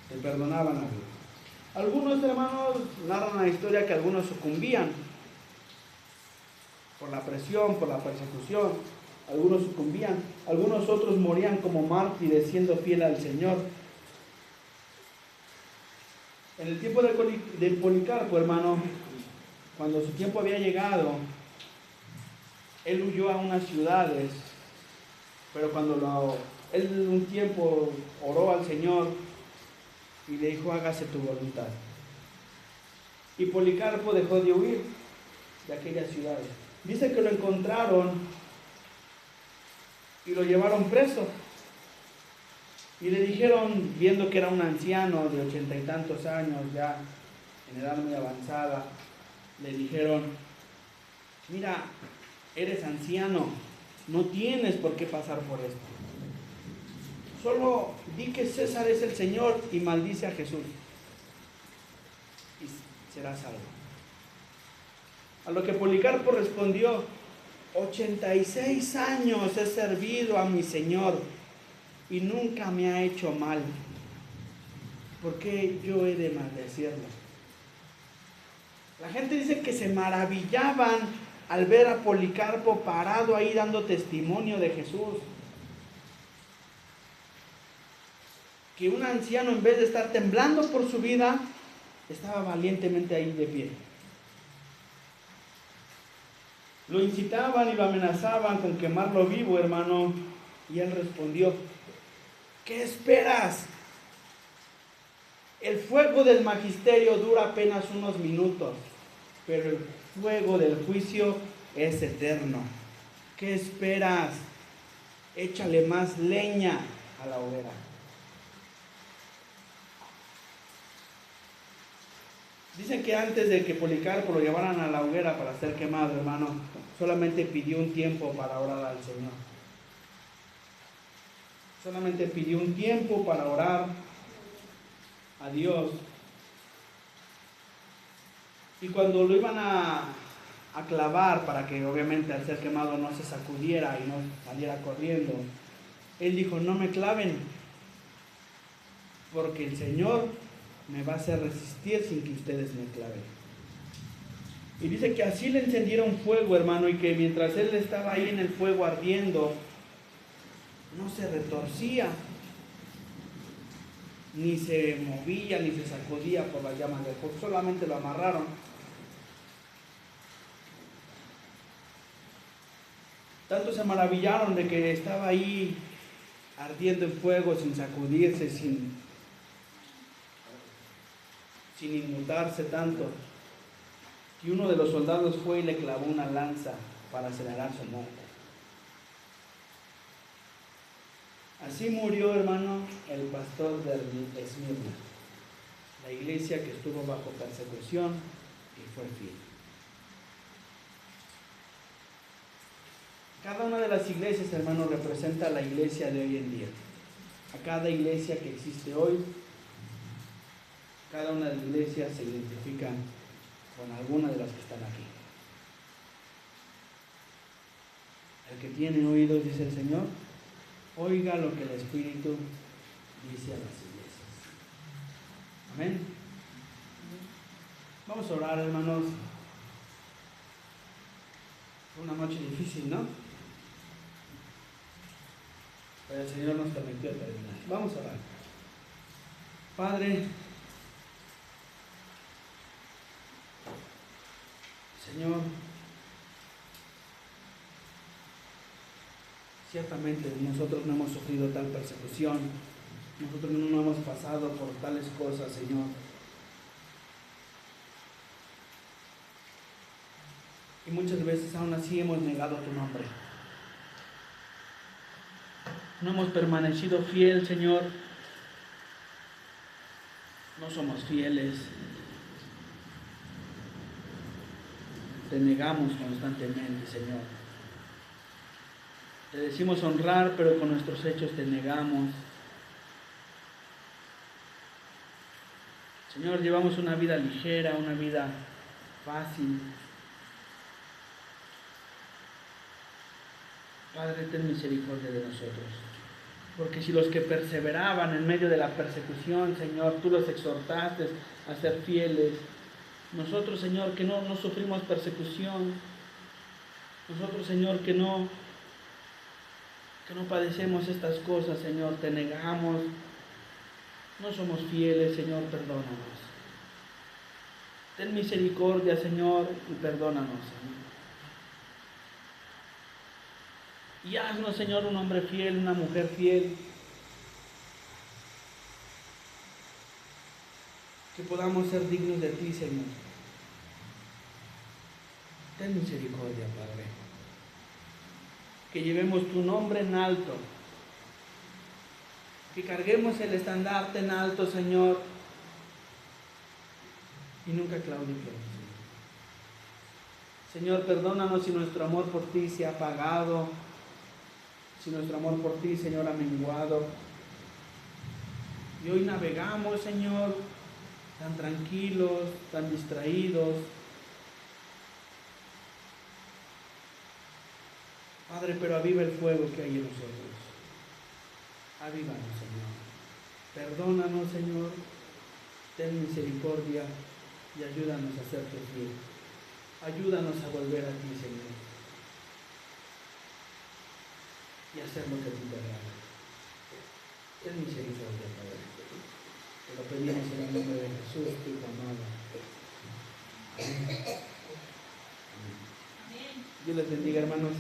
Te perdonaban la vida. Algunos hermanos narran la historia que algunos sucumbían por la presión, por la persecución. Algunos sucumbían, algunos otros morían como mártires siendo fiel al Señor. En el tiempo de Policarpo, hermano, cuando su tiempo había llegado, él huyó a unas ciudades, pero cuando él un tiempo oró al Señor y le dijo: hágase tu voluntad. Y Policarpo dejó de huir de aquellas ciudades. Dice que lo encontraron y lo llevaron preso. Y le dijeron, viendo que era un anciano de 80 y tantos años, ya en edad muy avanzada, le dijeron: mira, eres anciano, no tienes por qué pasar por esto. Solo di que César es el Señor y maldice a Jesús, y serás salvo. A lo que Policarpo respondió: 86 años he servido a mi Señor y nunca me ha hecho mal. ¿Por qué yo he de maldecirlo? La gente dice que se maravillaban al ver a Policarpo parado ahí dando testimonio de Jesús. Que un anciano, en vez de estar temblando por su vida, estaba valientemente ahí de pie. Lo incitaban y lo amenazaban con quemarlo vivo, hermano, y él respondió: ¿qué esperas? El fuego del magisterio dura apenas unos minutos, pero el fuego del juicio es eterno. ¿Qué esperas? Échale más leña a la hoguera. Dicen que antes de que Policarpo lo llevaran a la hoguera para ser quemado, hermano, solamente pidió un tiempo para orar al Señor. Solamente pidió un tiempo para orar a Dios. Y cuando lo iban a clavar, para que obviamente al ser quemado no se sacudiera y no saliera corriendo, él dijo: no me claven, porque el Señor me va a hacer resistir sin que ustedes me claven. Y dice que así le encendieron fuego, hermano, y que mientras él estaba ahí en el fuego ardiendo, no se retorcía, ni se movía, ni se sacudía por las llamas del fuego, solamente lo amarraron. Tanto se maravillaron de que estaba ahí ardiendo en fuego, sin sacudirse, sin inmutarse tanto, que uno de los soldados fue y le clavó una lanza para acelerar su muerte. Así murió, hermano, el pastor de Esmirna, la iglesia que estuvo bajo persecución y fue fiel. Cada una de las iglesias, hermano, representa a la iglesia de hoy en día. A cada iglesia que existe hoy, cada una de las iglesias se identifican con alguna de las que están aquí. El que tiene oídos, dice el Señor, oiga lo que el Espíritu dice a las iglesias. Amén. Vamos a orar, hermanos. Fue una noche difícil, ¿no? pero el Señor nos permitió terminar. Vamos a orar. Padre, Señor, ciertamente nosotros no hemos sufrido tal persecución, nosotros no hemos pasado por tales cosas, Señor. Y muchas veces aún así hemos negado tu nombre. No hemos permanecido fiel, Señor. No somos fieles. Te negamos constantemente, Señor. Te decimos honrar, pero con nuestros hechos te negamos. Señor, llevamos una vida ligera, una vida fácil. Padre, ten misericordia de nosotros. Porque si los que perseveraban en medio de la persecución, Señor, tú los exhortaste a ser fieles. Nosotros, Señor, que no sufrimos persecución. Nosotros, Señor, que no padecemos estas cosas, Señor, te negamos. No somos fieles, Señor, perdónanos. Ten misericordia, Señor, y perdónanos, Señor. Y haznos, Señor, un hombre fiel, una mujer fiel. Que podamos ser dignos de ti, Señor. Ten misericordia, Padre. Que llevemos tu nombre en alto. Que carguemos el estandarte en alto, Señor. Y nunca claudiquemos. Señor, perdónanos si nuestro amor por ti se ha apagado. Si nuestro amor por ti, Señor, ha menguado. Y hoy navegamos, Señor, tan tranquilos, tan distraídos. Padre, pero aviva el fuego que hay en nosotros. Avívanos, Señor. Perdónanos, Señor. Ten misericordia y ayúdanos a serte fiel. Ayúdanos a volver a ti, Señor. Y hacer lo que tú te agrada. Ten misericordia, Padre. Te lo pedimos en el nombre de Jesús, tu Hijo amado. Amén. Dios les bendiga, hermanos.